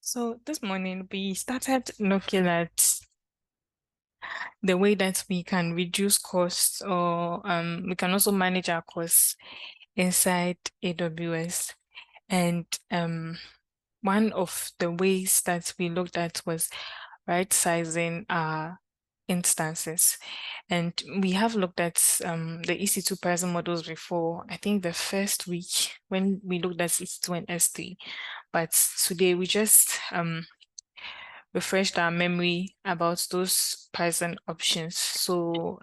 So this morning we started looking at the way that we can reduce costs or we can also manage our costs inside AWS. And one of the ways that we looked at was right sizing our instances. And we have looked at the EC2 pricing models before, I think the first week when we looked at EC2 and S3. But today we just refreshed our memory about those Python options. So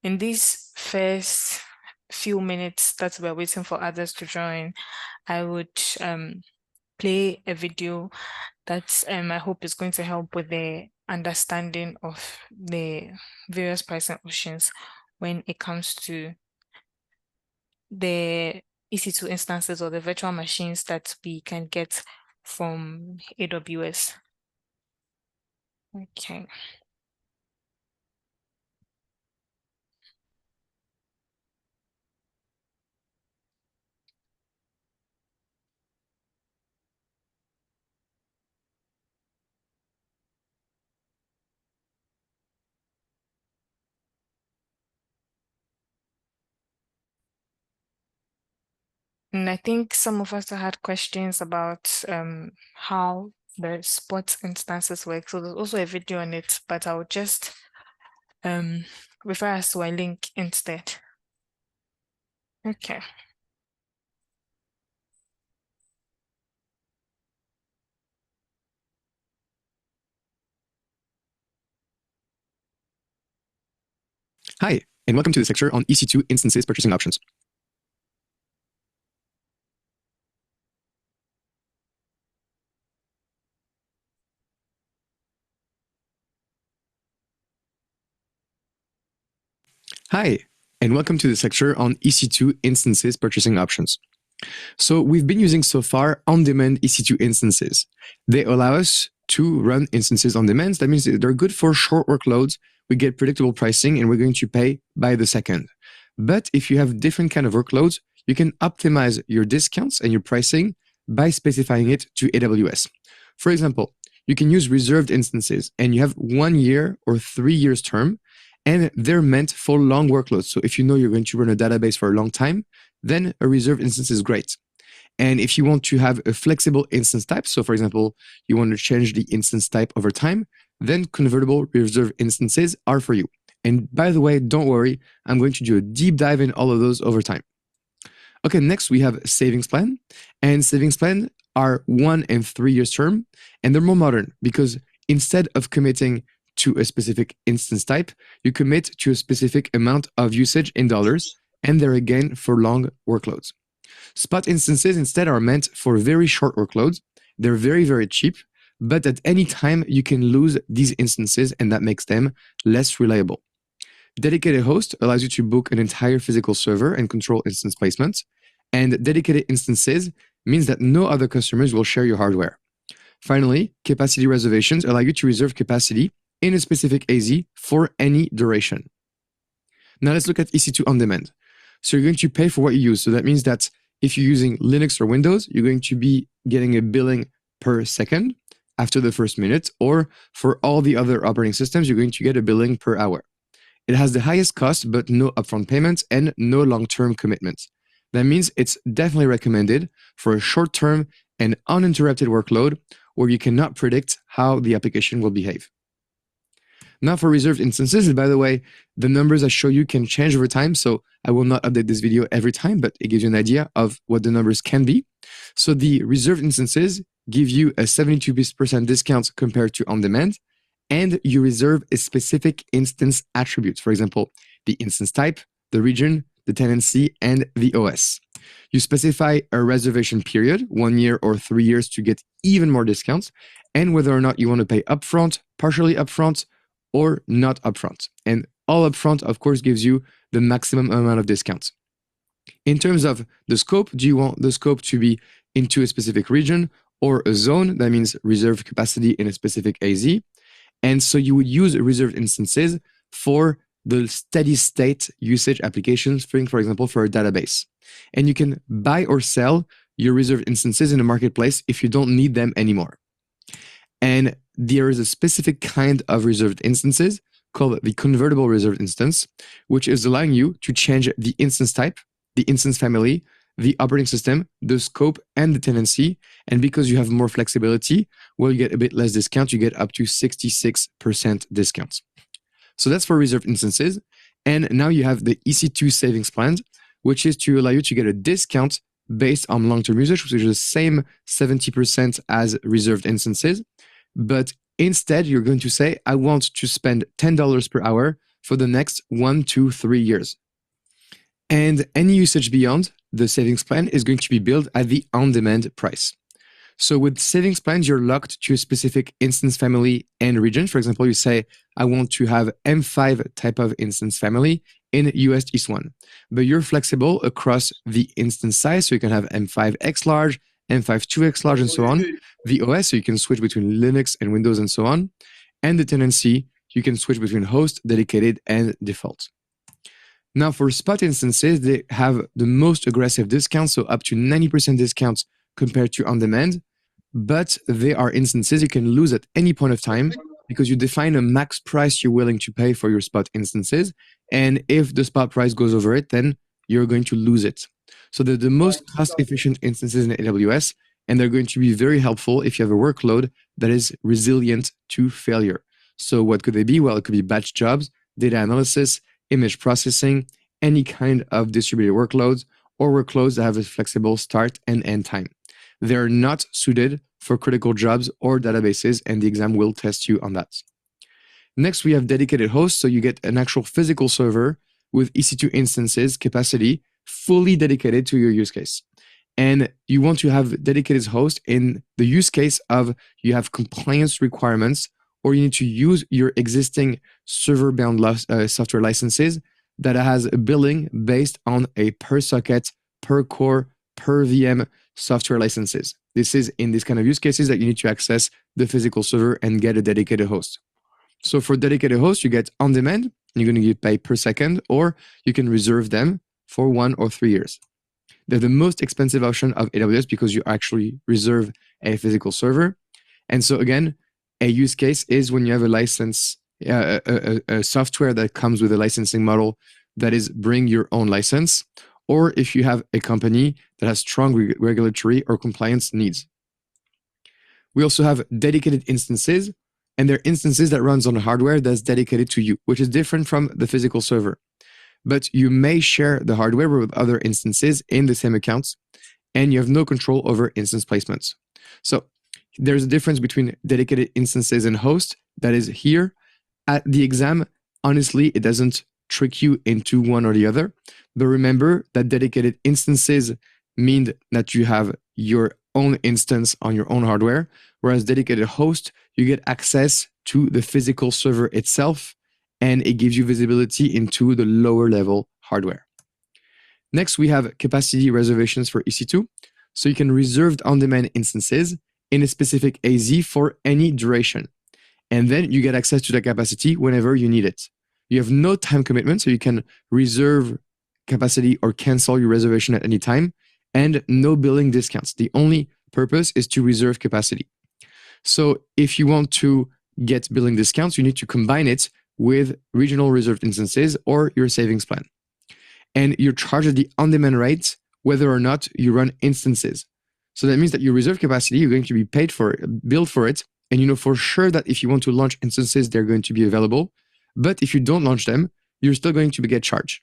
in these first few minutes that we're waiting for others to join, I would play a video that I hope is going to help with the understanding of the various Python options when it comes to the EC2 instances or the virtual machines that we can get from AWS. Okay. And I think some of us had questions about how the sports instances work. So there's also a video on it, but I'll just refer us to a link instead. Okay. Hi, and welcome to this lecture on EC2 instances purchasing options. Hi, and welcome to this lecture on EC2 instances purchasing options. So we've been using so far on-demand EC2 instances. They allow us to run instances on demand. That means they're good for short workloads. We get predictable pricing and we're going to pay by the second. But if you have different kind of workloads, you can optimize your discounts and your pricing by specifying it to AWS. For example, you can use reserved instances and you have 1 year or 3 years term, and they're meant for long workloads. So if you know you're going to run a database for a long time, then a reserved instance is great. And if you want to have a flexible instance type, so for example, you want to change the instance type over time, then convertible reserved instances are for you. And by the way, don't worry, I'm going to do a deep dive in all of those over time. Okay, next we have savings plan. And savings plan are 1 and 3 years term, and they're more modern because instead of committing to a specific instance type, you commit to a specific amount of usage in dollars, and they're again for long workloads. Spot instances instead are meant for very short workloads. They're very, very cheap, but at any time you can lose these instances and that makes them less reliable. Dedicated host allows you to book an entire physical server and control instance placement. And dedicated instances means that no other customers will share your hardware. Finally, capacity reservations allow you to reserve capacity in a specific AZ for any duration. Now let's look at EC2 on demand. So you're going to pay for what you use. So that means that if you're using Linux or Windows, you're going to be getting a billing per second after the first minute, or for all the other operating systems, you're going to get a billing per hour. It has the highest cost, but no upfront payments and no long-term commitments. That means it's definitely recommended for a short-term and uninterrupted workload where you cannot predict how the application will behave. Now for reserved instances, and by the way, the numbers I show you can change over time, so I will not update this video every time, but it gives you an idea of what the numbers can be. So the reserved instances give you a 72% discount compared to on-demand, and you reserve a specific instance attribute. For example, the instance type, the region, the tenancy, and the OS. You specify a reservation period, 1 year or 3 years, to get even more discounts, and whether or not you want to pay upfront, partially upfront, or not upfront. And all upfront, of course, gives you the maximum amount of discounts. In terms of the scope, do you want the scope to be into a specific region or a zone? That means reserved capacity in a specific AZ. And so you would use reserved instances for the steady state usage applications, for example, for a database. And you can buy or sell your reserved instances in the marketplace if you don't need them anymore. And there is a specific kind of reserved instances called the convertible reserved instance, which is allowing you to change the instance type, the instance family, the operating system, the scope, and the tenancy. And because you have more flexibility, well, you get a bit less discount. You get up to 66% discounts. So that's for reserved instances. And now you have the EC2 savings plan, which is to allow you to get a discount based on long-term usage, which is the same 70% as reserved instances. But instead, you're going to say, I want to spend $10 per hour for the next 1 to 3 years. And any usage beyond the savings plan is going to be billed at the on-demand price. So with savings plans, you're locked to a specific instance family and region. For example, you say, I want to have M5 type of instance family in US East 1. But you're flexible across the instance size. So you can have M5X large, M5 2X large, and so on. The OS, so you can switch between Linux and Windows and so on. And the tenancy, you can switch between host, dedicated, and default. Now for spot instances, they have the most aggressive discounts, so up to 90% discounts compared to on-demand, but they are instances you can lose at any point of time because you define a max price you're willing to pay for your spot instances, and if the spot price goes over it, then you're going to lose it. So they're the most cost-efficient instances in AWS, and they're going to be very helpful if you have a workload that is resilient to failure. So what could they be? Well, it could be batch jobs, data analysis, image processing, any kind of distributed workloads, or workloads that have a flexible start and end time. They're not suited for critical jobs or databases, and the exam will test you on that. Next, we have dedicated hosts, so you get an actual physical server with EC2 instances capacity fully dedicated to your use case. And you want to have dedicated host in the use case of you have compliance requirements, or you need to use your existing server-bound software licenses that has a billing based on a per socket, per core, per VM software licenses. This is in this kind of use cases that you need to access the physical server and get a dedicated host. So for dedicated hosts, you get on demand, and you're going to get paid per second, or you can reserve them for 1 or 3 years. They're the most expensive option of AWS because you actually reserve a physical server. And so again, a use case is when you have a license, a software that comes with a licensing model that is bring your own license, or if you have a company that has strong regulatory or compliance needs. We also have dedicated instances, and they're instances that runs on hardware that's dedicated to you, which is different from the physical server. But you may share the hardware with other instances in the same accounts, and you have no control over instance placements. So there's a difference between dedicated instances and hosts that is here. At the exam, honestly, it doesn't trick you into one or the other. But remember that dedicated instances mean that you have your own instance on your own hardware, whereas dedicated host, you get access to the physical server itself, and it gives you visibility into the lower level hardware. Next, we have capacity reservations for EC2. So you can reserve on-demand instances in a specific AZ for any duration. And then you get access to the capacity whenever you need it. You have no time commitment, so you can reserve capacity or cancel your reservation at any time, and no billing discounts. The only purpose is to reserve capacity. So if you want to get billing discounts, you need to combine it with regional reserved instances or your savings plan. And you're charged at the on-demand rate whether or not you run instances. So that means that your reserve capacity, you're going to be paid for it, billed for it, and you know for sure that if you want to launch instances, they're going to be available. But if you don't launch them, you're still going to get charged.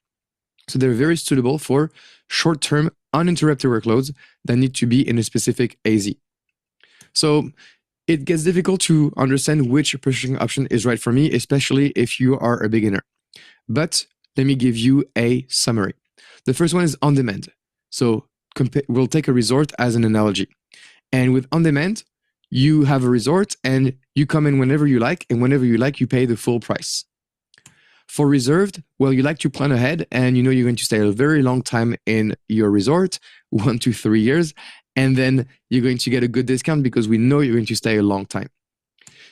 So they're very suitable for short-term, uninterrupted workloads that need to be in a specific AZ. So it gets difficult to understand which purchasing option is right for me, especially if you are a beginner. But let me give you a summary. The first one is on-demand. So we'll take a resort as an analogy. And with on-demand, you have a resort and you come in whenever you like, and whenever you like, you pay the full price. For reserved, well, you like to plan ahead and you know you're going to stay a very long time in your resort, 1 to 3 years, and then you're going to get a good discount because we know you're going to stay a long time.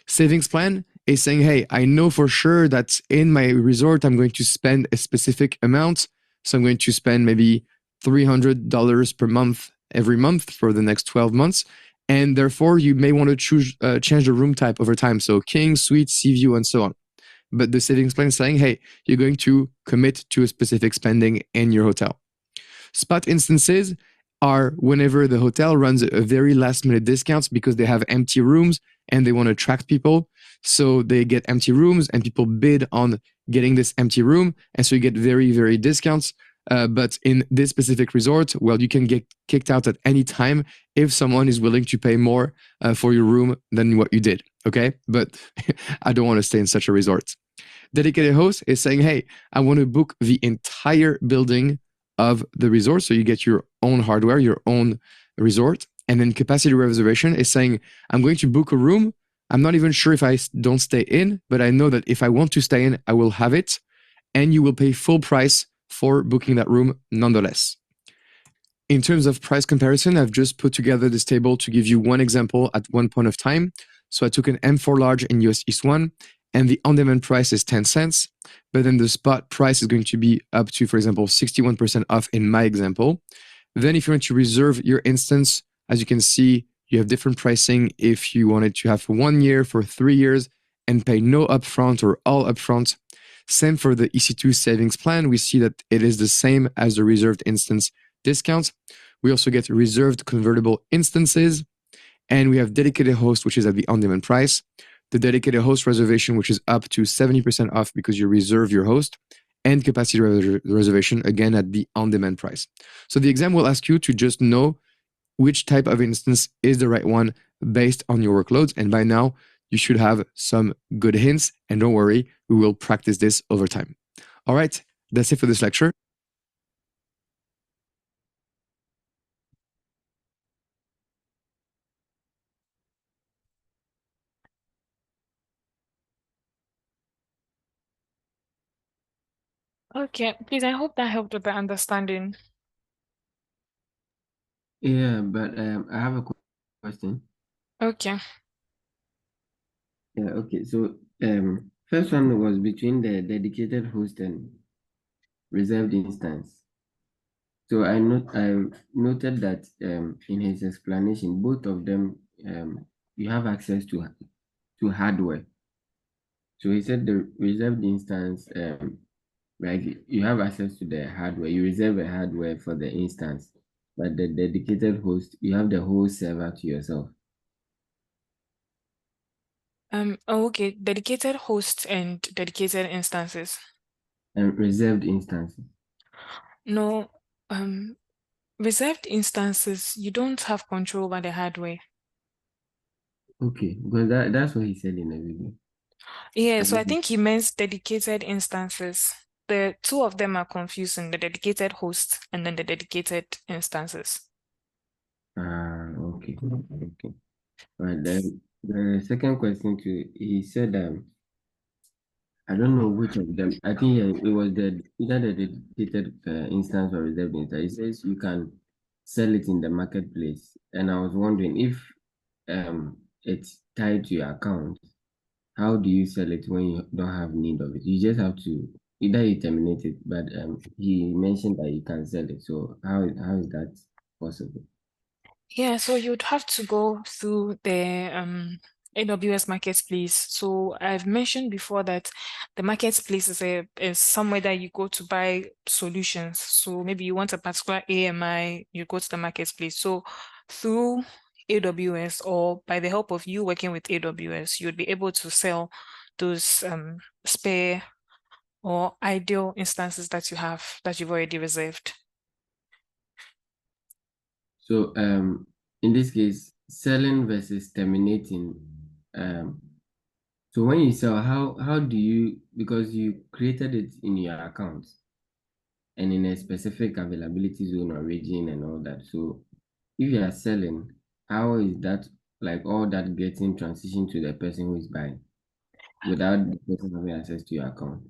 Savings plan is saying, hey, I know for sure that in my resort, I'm going to spend a specific amount. So I'm going to spend maybe $300 per month every month for the next 12 months. And therefore, you may want to change the room type over time. So king, suite, sea view, and so on. But the savings plan is saying, hey, you're going to commit to a specific spending in your hotel. Spot instances are whenever the hotel runs a very last minute discounts because they have empty rooms and they want to attract people. So they get empty rooms and people bid on getting this empty room. And so you get very, very discounts. But in this specific resort, well, you can get kicked out at any time if someone is willing to pay more for your room than what you did. Okay. But I don't want to stay in such a resort. Dedicated host is saying, hey, I want to book the entire building of the resort. So you get your own hardware, your own resort. And then capacity reservation is saying, I'm going to book a room. I'm not even sure if I don't stay in, but I know that if I want to stay in, I will have it. And you will pay full price for booking that room nonetheless. In terms of price comparison, I've just put together this table to give you one example at one point of time. So I took an M4 large in US East 1, and the on-demand price is 10 cents, but then the spot price is going to be up to, for example, 61% off in my example. Then if you want to reserve your instance, as you can see, you have different pricing if you wanted to have for 1 year, for 3 years, and pay no upfront or all upfront. Same for the EC2 savings plan. We see that it is the same as the reserved instance discount. We also get reserved convertible instances, and we have dedicated host, which is at the on-demand price. The dedicated host reservation, which is up to 70% off because you reserve your host, and capacity reservation, again, at the on-demand price. So the exam will ask you to just know which type of instance is the right one based on your workloads. And by now, you should have some good hints. And don't worry, we will practice this over time. All right, that's it for this lecture. Okay, please, I hope that helped with the understanding. Yeah, but I have a question. Okay. Yeah, okay. So first one was between the dedicated host and reserved instance. So I noted that in his explanation, both of them you have access to hardware. So he said the reserved instance like you have access to the hardware, you reserve a hardware for the instance, but the dedicated host you have the whole server to yourself. Oh, okay, dedicated hosts and dedicated instances. And reserved instances. No, um, reserved instances, you don't have control over the hardware. Okay, because that's what he said in the video. Yeah, so I Um, think he meant dedicated instances. The two of them are confusing, the dedicated host and then the dedicated instances. okay, okay. Right, then the second question too, he said I don't know which of them. I think it was the either the dedicated instance or reserved instance. He says you can sell it in the marketplace, and I was wondering if it's tied to your account. How do you sell it when you don't have need of it? You just have to either you terminate it, but he mentioned that you can sell it. So how is that possible? Yeah, so you'd have to go through the AWS Marketplace. So I've mentioned before that the marketplace is somewhere that you go to buy solutions. So maybe you want a particular AMI, you go to the marketplace. So through AWS or by the help of you working with AWS, you'd be able to sell those spare or ideal instances that you have that you've already reserved. So in this case, selling versus terminating. Um, so when you sell, how do you because you created it in your account and in a specific availability zone or region and all that. So if you are selling, how is that like all that getting transitioned to the person who is buying without the person having access to your account?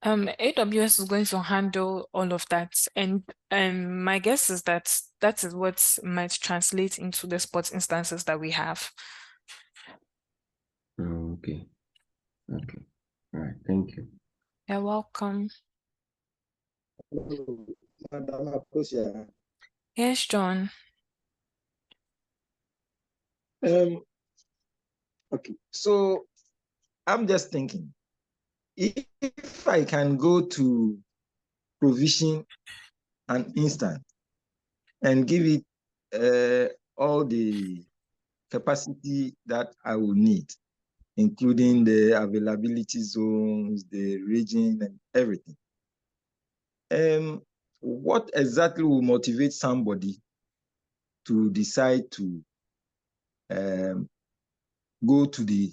AWS is going to handle all of that, and my guess is that that is what might translate into the sports instances that we have. Oh, okay. Okay. All right. Thank you. You're welcome. Madam Akosia. Yes, John. Okay, so I'm just thinking, if I can go to provision an instant and give it all the capacity that I will need, including the availability zones, the region, and everything. What exactly will motivate somebody to decide to go to the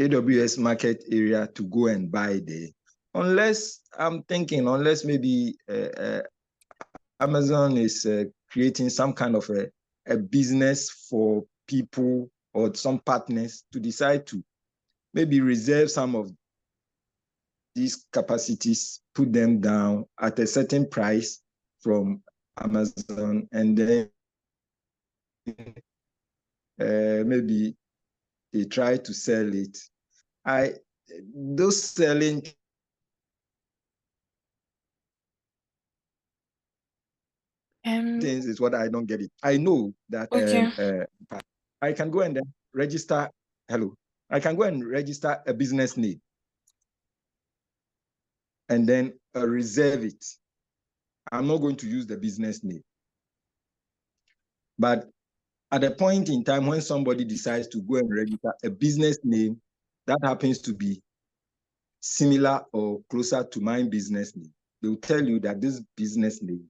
AWS market area to go and buy there? Unless I'm thinking, unless maybe Amazon is creating some kind of a business for people or some partners to decide to maybe reserve some of these capacities, put them down at a certain price from Amazon, and then maybe they try to sell it. Those selling things is what I don't get it. I know that Okay. I can go and then register. Hello, I can go and register a business name and then reserve it. I'm not going to use the business name, but at a point in time when somebody decides to go and register a business name that happens to be similar or closer to my business name, they will tell you that this business name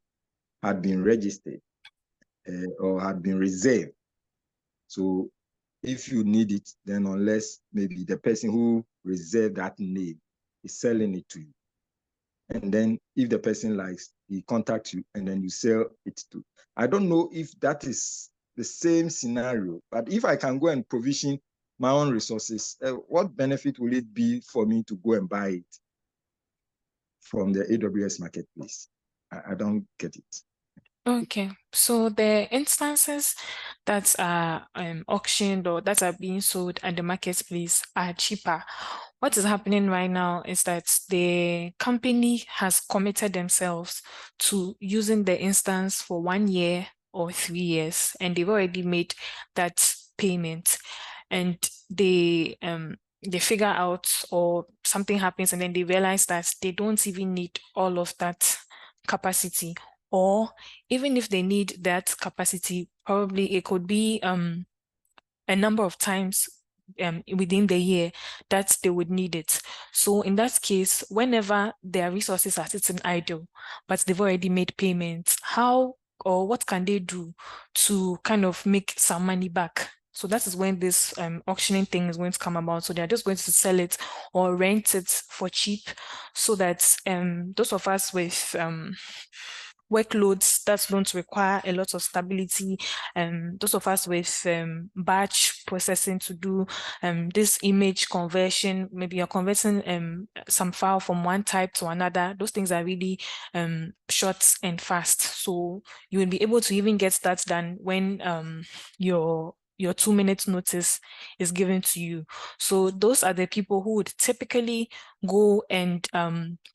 had been registered or had been reserved. So if you need it, then unless maybe the person who reserved that name is selling it to you. And then if the person likes, he contacts you and then you sell it to. I don't know if that is the same scenario, but if I can go and provision my own resources, what benefit will it be for me to go and buy it from the AWS marketplace? I don't get it. Okay, so the instances that are auctioned or that are being sold at the marketplace are cheaper. What is happening right now is that the company has committed themselves to using the instance for 1 year or 3 years, and they've already made that payment, and they figure out or something happens, and then they realize that they don't even need all of that capacity, or even if they need that capacity, probably it could be a number of times within the year that they would need it. So in that case, whenever their resources are sitting idle, but they've already made payments, how or what can they do to kind of make some money back? So that is when this auctioning thing is going to come about. So they're just going to sell it or rent it for cheap, so that those of us with workloads that don't require a lot of stability, those of us with batch processing to do this image conversion, maybe you're converting some file from one type to another. Those things are really short and fast. So you will be able to even get that done when your 2 minutes notice is given to you. So those are the people who would typically go and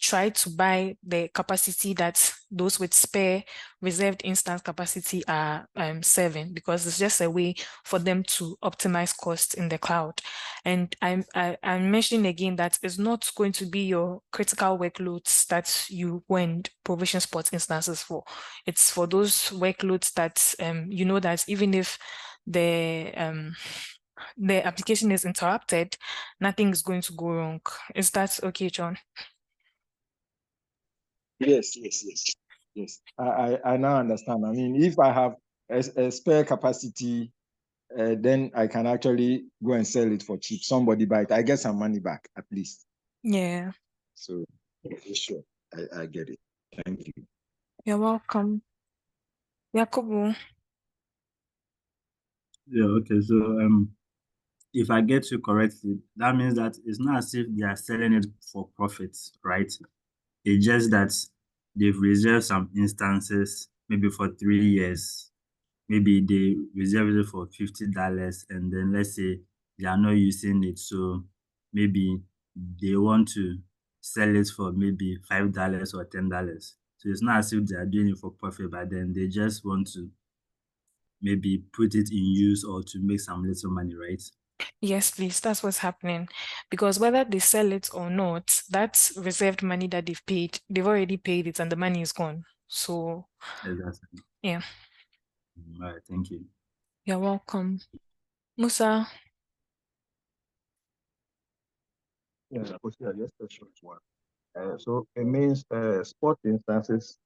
try to buy the capacity that those with spare reserved instance capacity are serving, because it's just a way for them to optimize costs in the cloud. And I'm mentioning again that it's not going to be your critical workloads that you go and provision spot instances for. It's for those workloads that you know that even if the application is interrupted, nothing is going to go wrong. Is that okay, John? Yes. I now understand. I mean, if I have a spare capacity, then I can actually go and sell it for cheap. Somebody buy it, I get some money back at least. Yeah. So, sure, I get it. Thank you. You're welcome. Yakubu. Yeah, okay. So if I get you correctly, that means that it's not as if they are selling it for profits, right? It's just that they've reserved some instances, maybe for 3 years. Maybe they reserved it for $50, and then let's say they are not using it, so maybe they want to sell it for maybe $5 or $10. So it's not as if they are doing it for profit, but then they just want to maybe put it in use or to make some little money, right? Yes, please. That's what's happening. Because whether they sell it or not, that's reserved money that they've paid. They've already paid it and the money is gone. So, Exactly. yeah, All right, thank you. you're welcome. Musa, Yeah, just a short one. So it means spot instances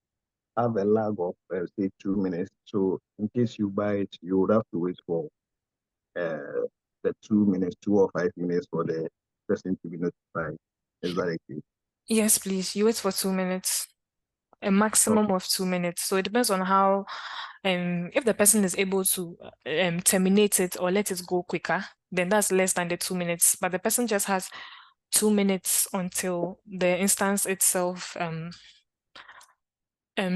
have a lag of say 2 minutes. So in case you buy it, you would have to wait for the 2 minutes, 2 or 5 minutes for the person to be notified. Is that okay? yes, please. You wait for 2 minutes, a maximum of 2 minutes. So it depends on how, if the person is able to terminate it or let it go quicker, then that's less than the 2 minutes. But the person just has 2 minutes until the instance itself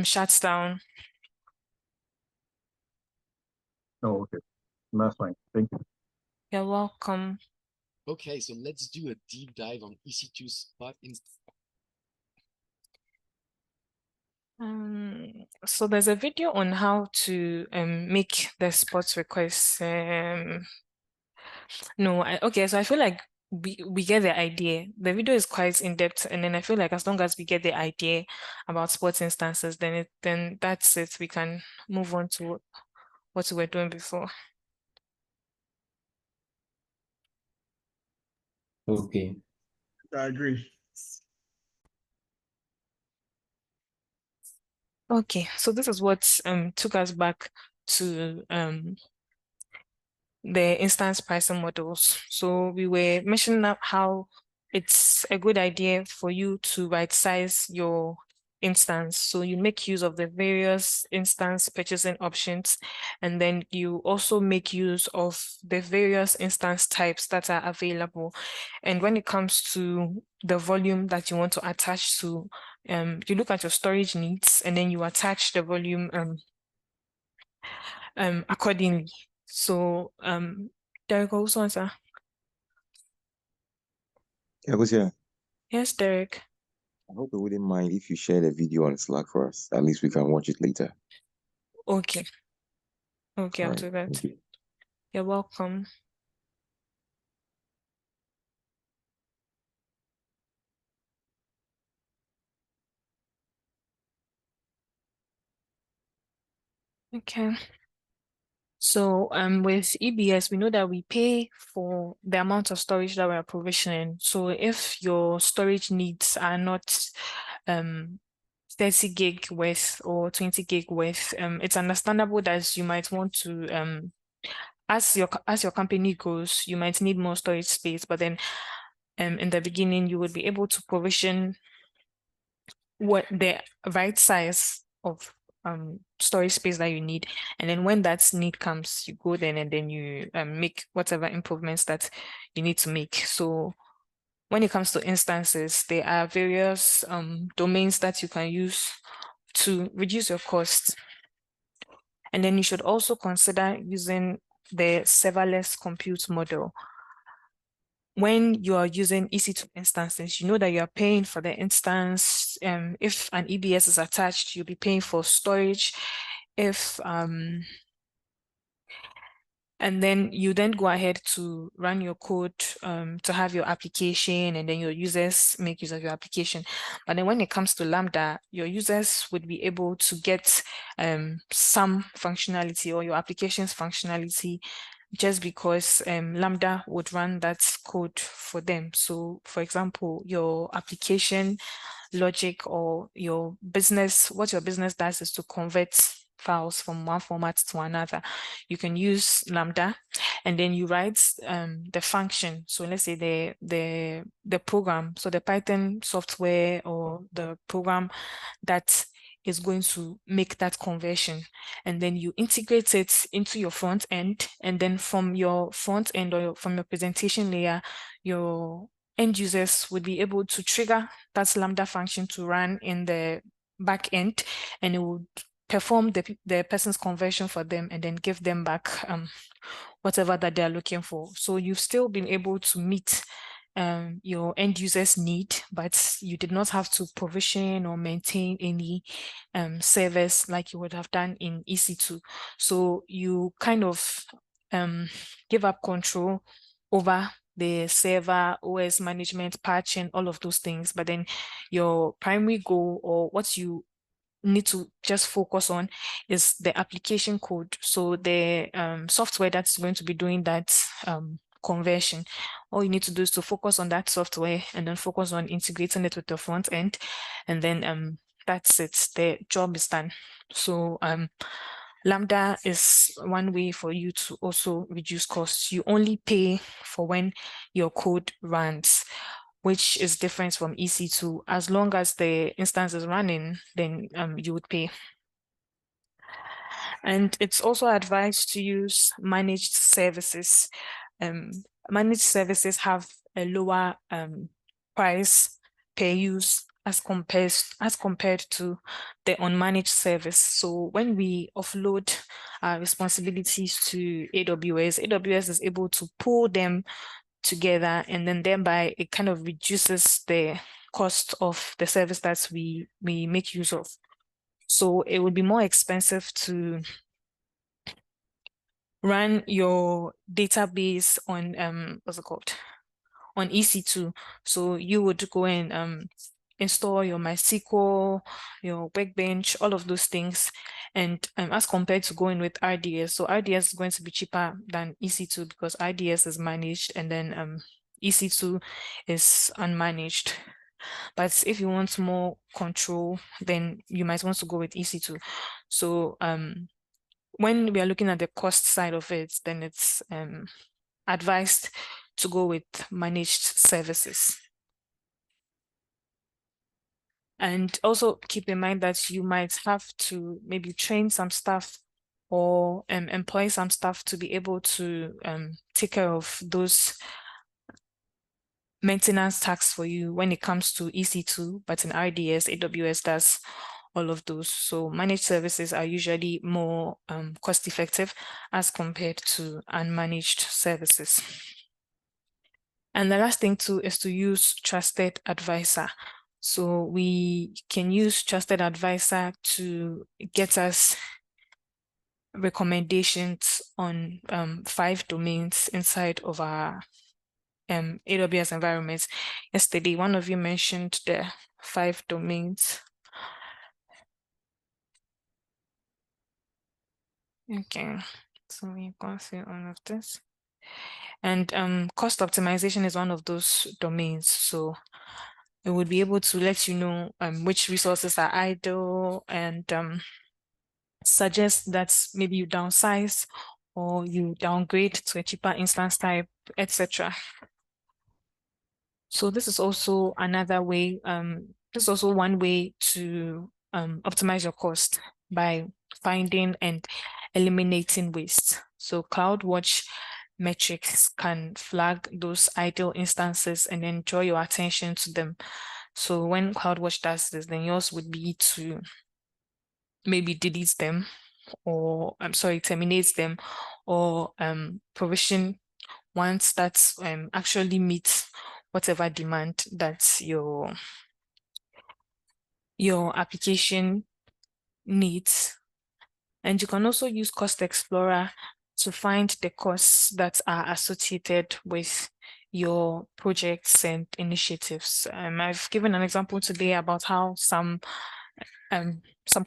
shuts down. Oh, okay. That's fine. Thank you. You're welcome. Okay, so let's do a deep dive on EC2 spot So there's a video on how to make the spot requests. Okay, so I feel like we get the idea. The video is quite in depth, and then I feel like as long as we get the idea about sports instances, then that's it. We can move on to what we were doing before. Okay. I agree. Okay, so this is what took us back to the instance pricing models. So we were mentioning up how it's a good idea for you to right size your instance. So you make use of the various instance purchasing options, and then you also make use of the various instance types that are available. And when it comes to the volume that you want to attach to, you look at your storage needs and then you attach the volume accordingly. So Derek also answer. Yeah, Yes, Derek. I hope you wouldn't mind if you share the video on Slack for us. At least we can watch it later. Okay. Okay, All I'll right, do that. thank you. You're welcome. Okay. So with EBS, we know that we pay for the amount of storage that we're provisioning. So if your storage needs are not 30 gig width or 20 gig width, it's understandable that you might want to as your company grows, you might need more storage space, but then in the beginning you would be able to provision what the right size of storage space that you need, and then when that need comes, you go then and then you make whatever improvements that you need to make. So when it comes to instances, there are various domains that you can use to reduce your costs, and then you should also consider using the serverless compute model. When you are using EC2 instances, you know that you are paying for the instance. If an EBS is attached, you'll be paying for storage. And then you then go ahead to run your code to have your application, and then your users make use of your application. But then when it comes to Lambda, your users would be able to get some functionality or your application's functionality just because Lambda would run that code for them. So for example, your application logic or your business, what your business does is to convert files from one format to another. You can use Lambda, and then you write the function. So let's say the program, so the Python software or the program that is going to make that conversion, and then you integrate it into your front end, and then from your front end or from your presentation layer, your end users would be able to trigger that Lambda function to run in the back end, and it would perform the person's conversion for them and then give them back whatever that they're looking for. So you've still been able to meet your end users need, but you did not have to provision or maintain any servers like you would have done in EC2. So you kind of give up control over the server, OS management, patching, all of those things. But then your primary goal, or what you need to just focus on, is the application code. So the software that's going to be doing that conversion. All you need to do is to focus on that software and then focus on integrating it with the front end. And then that's it. The job is done. So Lambda is one way for you to also reduce costs. You only pay for when your code runs, which is different from EC2. As long as the instance is running, then you would pay. And it's also advised to use managed services. Managed services have a lower price per use as compared to the unmanaged service. So when we offload our responsibilities to AWS is able to pull them together, and then thereby it kind of reduces the cost of the service that we make use of. So it would be more expensive to run your database on what's it called, on EC2. So you would go and install your MySQL, your Workbench, all of those things, and as compared to going with RDS. So RDS is going to be cheaper than EC2 because RDS is managed, and then EC2 is unmanaged. But if you want more control, then you might want to go with EC2. So when we are looking at the cost side of it, then it's advised to go with managed services. And also keep in mind that you might have to maybe train some staff or employ some staff to be able to take care of those maintenance tasks for you when it comes to EC2, but in RDS, AWS does all of those. So managed services are usually more cost effective as compared to unmanaged services. And the last thing too is to use Trusted Advisor. So we can use Trusted Advisor to get us recommendations on 5 domains inside of our AWS environments. Yesterday, one of you mentioned the 5 domains. Okay, so we can see all of this. And cost optimization is one of those domains. So it would be able to let you know which resources are idle and suggest that maybe you downsize or you downgrade to a cheaper instance type, etc. So this is also another way, this is also one way to optimize your cost by finding and eliminating waste. So CloudWatch metrics can flag those idle instances and then draw your attention to them. So when CloudWatch does this, then yours would be to maybe delete them, or terminate them, or provision once that's actually meets whatever demand that your application needs. And you can also use Cost Explorer to find the costs that are associated with your projects and initiatives. I've given an example today about how some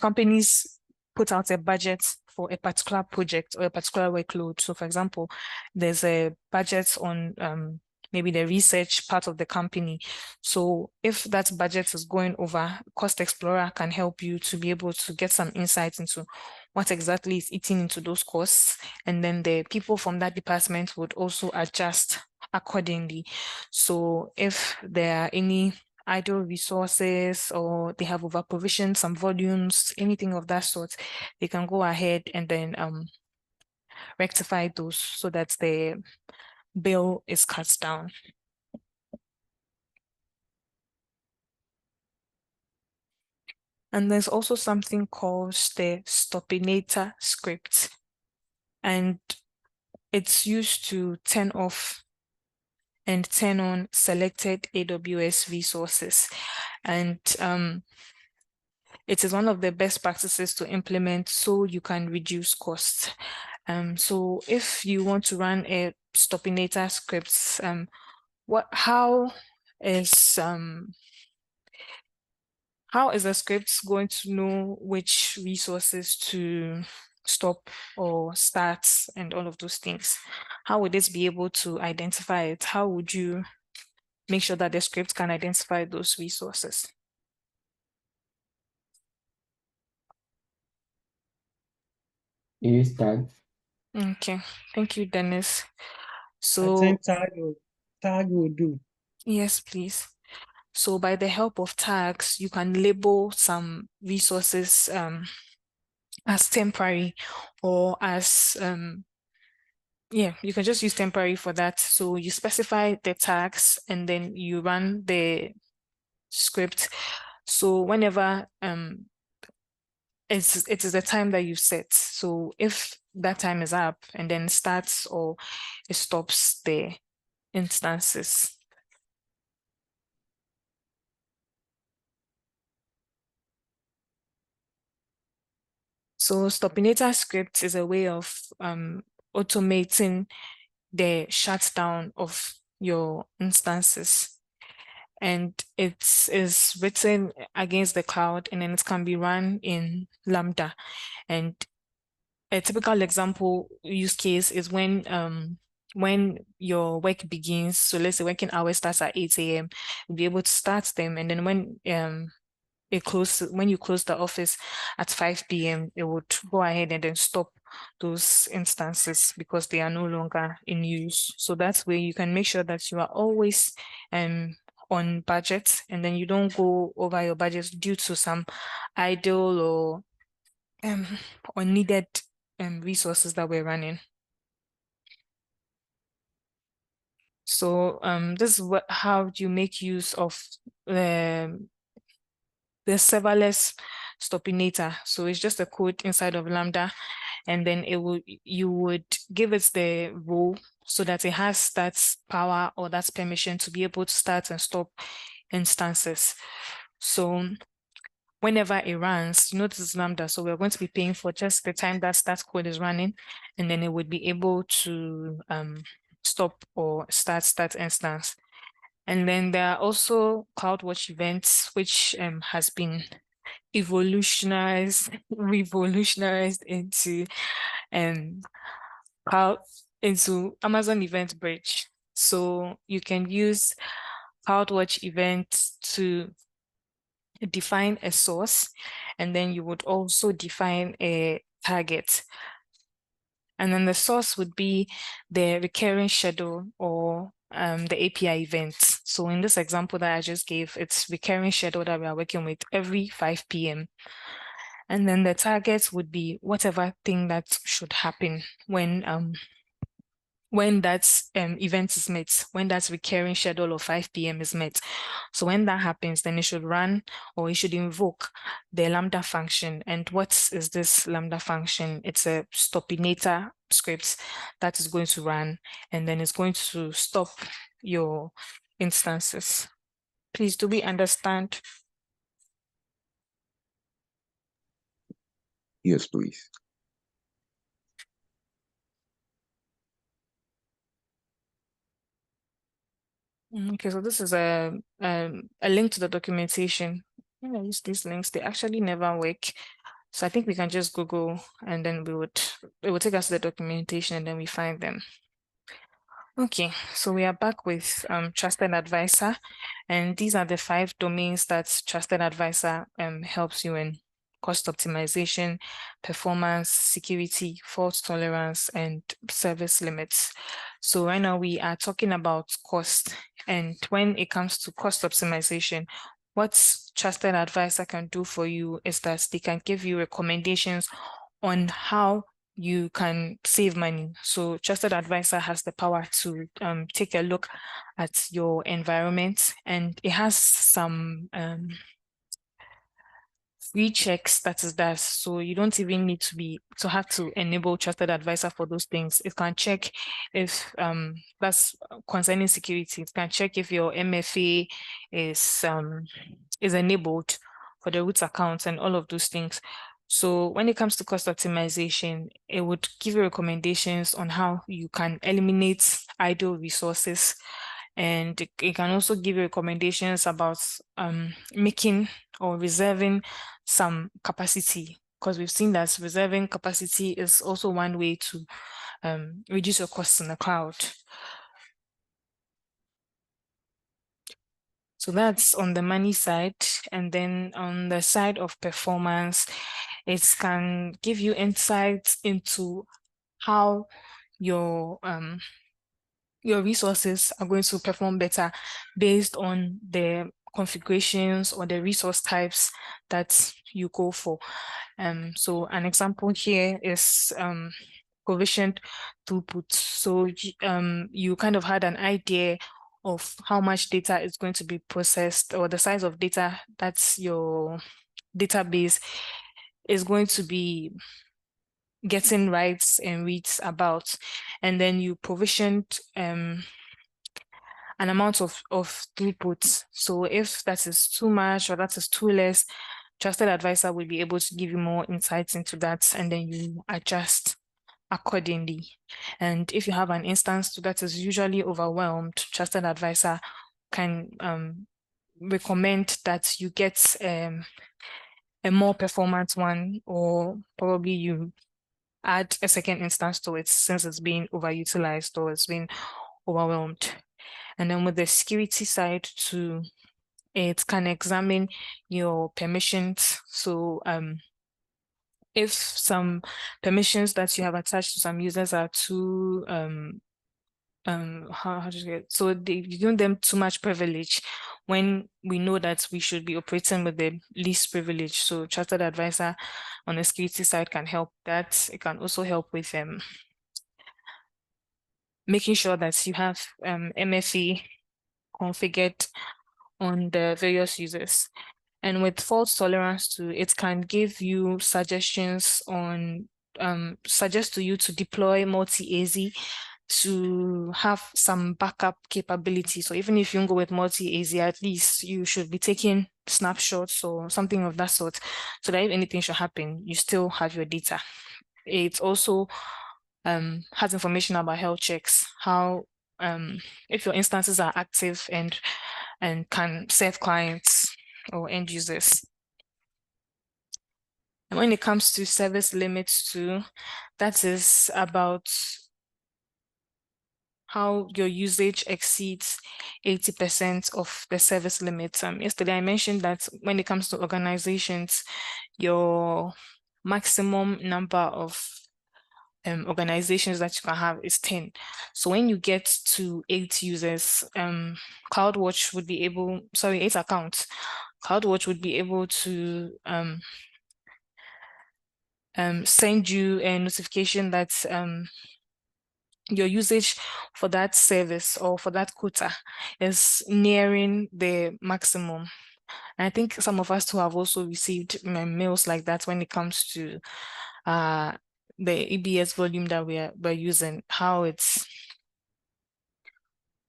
companies put out a budget for a particular project or a particular workload. So for example, there's a budget on maybe the research part of the company. So if that budget is going over, Cost Explorer can help you to be able to get some insights into what exactly is eating into those costs. And then the people from that department would also adjust accordingly. So if there are any idle resources or they have over provisioned some volumes, anything of that sort, they can go ahead and then rectify those so that the bill is cut down. And there's also something called the Stopinator script, and it's used to turn off and turn on selected AWS resources. And it is one of the best practices to implement so you can reduce costs. So if you want to run a Stopinator scripts, how is the script going to know which resources to stop or start and all of those things? How would it be able to identify it? How would you make sure that the script can identify those resources? You start. Okay, thank you, Dennis. I So think tag will do. yes, please. So by the help of tags, you can label some resources as temporary or as yeah, you can just use temporary for that. So you specify the tags and then you run the script. So whenever it is the time that you set. So if that time is up and then starts or it stops the instances. So Stopinator script is a way of automating the shutdown of your instances. And it is written against the cloud and then it can be run in Lambda. And a typical example use case is when your work begins. So let's say working hours starts at 8 a.m. You'll be able to start them. And then when you close the office at 5 p.m., it would go ahead and then stop those instances because they are no longer in use. So that's where you can make sure that you are always on budget and then you don't go over your budget due to some idle or unneeded resources that we're running. So this is how you make use of the serverless Stopinator. So it's just a code inside of Lambda, and then you would give it the role so that it has that power or that permission to be able to start and stop instances. So whenever it runs, you know this is Lambda, so we're going to be paying for just the time that code is running, and then it would be able to stop or start that instance. And then there are also CloudWatch events, which has been revolutionized into Amazon Event Bridge. So you can use CloudWatch events to define a source, and then you would also define a target. And then the source would be the recurring schedule or the API event. So in this example that I just gave, it's recurring schedule that we are working with every 5 p.m. And then the target would be whatever thing that should happen when that event is met, when that recurring schedule of 5 p.m. is met. So when that happens, then it should run or it should invoke the Lambda function. And what is this Lambda function? It's a Stopinator script that is going to run, and then it's going to stop your instances. Please, do we understand? Yes, please. Okay, so this is a link to the documentation. When I use these links, they actually never work. So I think we can just Google and then it would take us to the documentation and then we find them. Okay, so we are back with Trusted Advisor, and these are the 5 domains that Trusted Advisor helps you in: cost optimization, performance, security, fault tolerance, and service limits. So right now we are talking about cost, and when it comes to cost optimization, what Trusted Advisor can do for you is that they can give you recommendations on how you can save money. So Trusted Advisor has the power to take a look at your environment, and it has some free checks, that is that. So you don't even need to have to enable trusted advisor for those things. It can check if that's concerning security. It can check if your MFA is enabled for the root accounts and all of those things. So when it comes to cost optimization, it would give you recommendations on how you can eliminate idle resources. And it can also give you recommendations about making or reserving some capacity, because we've seen that reserving capacity is also one way to reduce your costs in the cloud. So that's on the money side. And then on the side of performance, it can give you insights into how your resources are going to perform better based on the configurations or the resource types that you go for. So an example here is provisioned throughput. So you kind of had an idea of how much data is going to be processed, or the size of data that's your database is going to be getting writes and reads about, and then you provisioned an amount of throughput. So if that is too much or that is too less, trusted advisor will be able to give you more insights into that, and then you adjust accordingly. And if you have an instance that is usually overwhelmed, trusted advisor can recommend that you get a more performant one, or probably you add a second instance to it since it's being overutilized or it's been overwhelmed. And then with the security side too, it can examine your permissions. So if some permissions that you have attached to some users are too how do you get, so you give them too much privilege, when we know that we should be operating with the least privilege. So trusted advisor on the security side can help that. It can also help with making sure that you have MFA configured on the various users. And with fault tolerance too, it can give you suggestions on suggest to you to deploy multi-AZ to have some backup capability. So even if you don't go with multi-AZ, at least you should be taking snapshots or something of that sort, so that if anything should happen, you still have your data. It also has information about health checks, how if your instances are active and can serve clients or end users. And when it comes to service limits too, that is about how your usage exceeds 80% of the service limit. Yesterday I mentioned that when it comes to organizations, your maximum number of organizations that you can have is 10. So when you get to 8 users, CloudWatch would be able, 8 accounts, CloudWatch would be able to send you a notification that your usage for that service or for that quota is nearing the maximum. And I think some of us too have also received mails like that when it comes to the EBS volume that we're using, how it's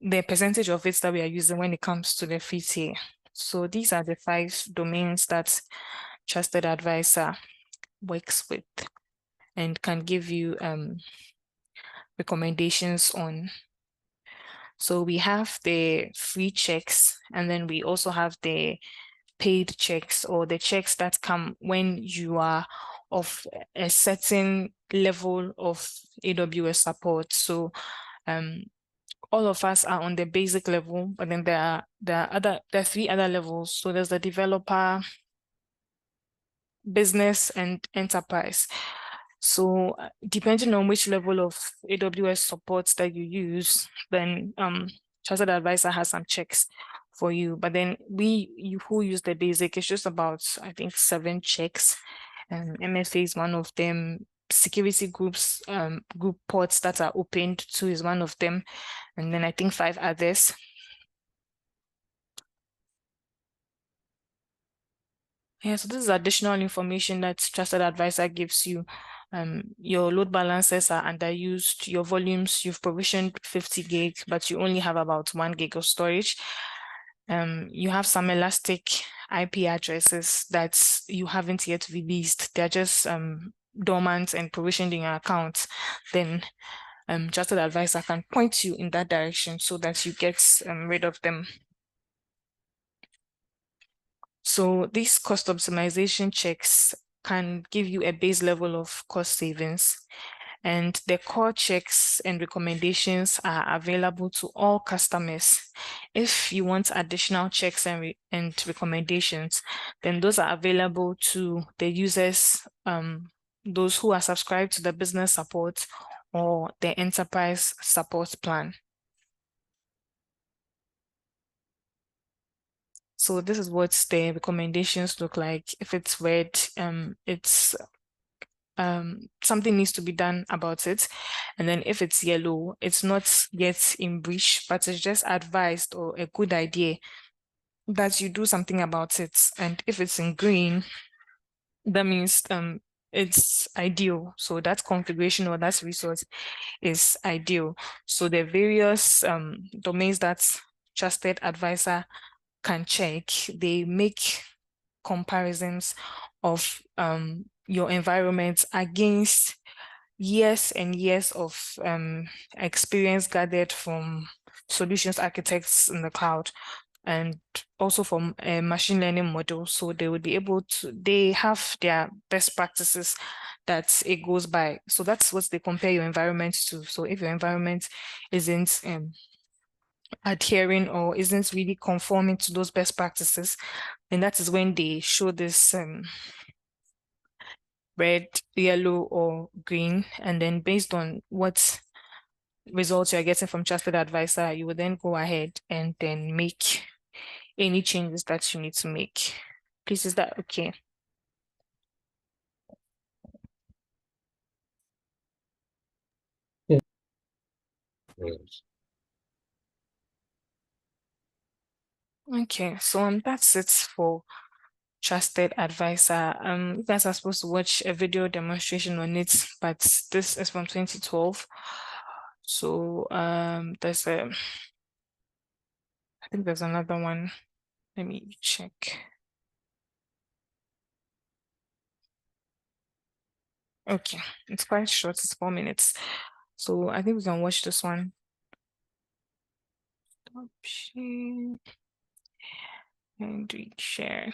the percentage of it that we are using when it comes to the free tier. So these are the 5 domains that trusted advisor works with and can give you recommendations on. So we have the free checks, and then we also have the paid checks, or the checks that come when you are of a certain level of AWS support. So all of us are on the basic level, but then there are 3 other levels. So there's the developer, business, and enterprise. So depending on which level of AWS support that you use, then trusted advisor has some checks for you. But then you who use the basic, it's just about, I think, 7 checks. MFA is one of them. Security groups, group ports that are opened to is one of them. And then I think 5 others. Yeah, so this is additional information that Trusted Advisor gives you. Your load balancers are underused, your volumes, you've provisioned 50 gig, but you only have about 1 gig of storage. You have some elastic IP addresses that you haven't yet released. They're just dormant and provisioned in your account. Then Trusted Advisor can point you in that direction so that you get rid of them. So these cost optimization checks can give you a base level of cost savings. And the core checks and recommendations are available to all customers. If you want additional checks and recommendations, then those are available to the users, those who are subscribed to the business support or the enterprise support plan. So this is what the recommendations look like. If it's red, it's something needs to be done about it. And then if it's yellow, it's not yet in breach, but it's just advised or a good idea that you do something about it. And if it's in green, that means it's ideal. So that configuration or that resource is ideal. So the various domains that Trusted Advisor can check, they make comparisons of your environment against years and years of experience gathered from solutions architects in the cloud and also from a machine learning model. So they would be able to, they have their best practices that it goes by. So that's what they compare your environment to. So if your environment isn't adhering or isn't really conforming to those best practices, then that is when they show this red, yellow, or green. And then based on what results you're getting from Trusted Advisor, you would then go ahead and then make any changes that you need to make. Please, is that okay? Yeah. Okay, so that's it for Trusted Advisor. You guys are supposed to watch a video demonstration on it, but this is from 2012. So there's I think there's another one. Let me check. Okay, it's quite short, it's 4 minutes. So I think we can watch this one. Stop share and we share.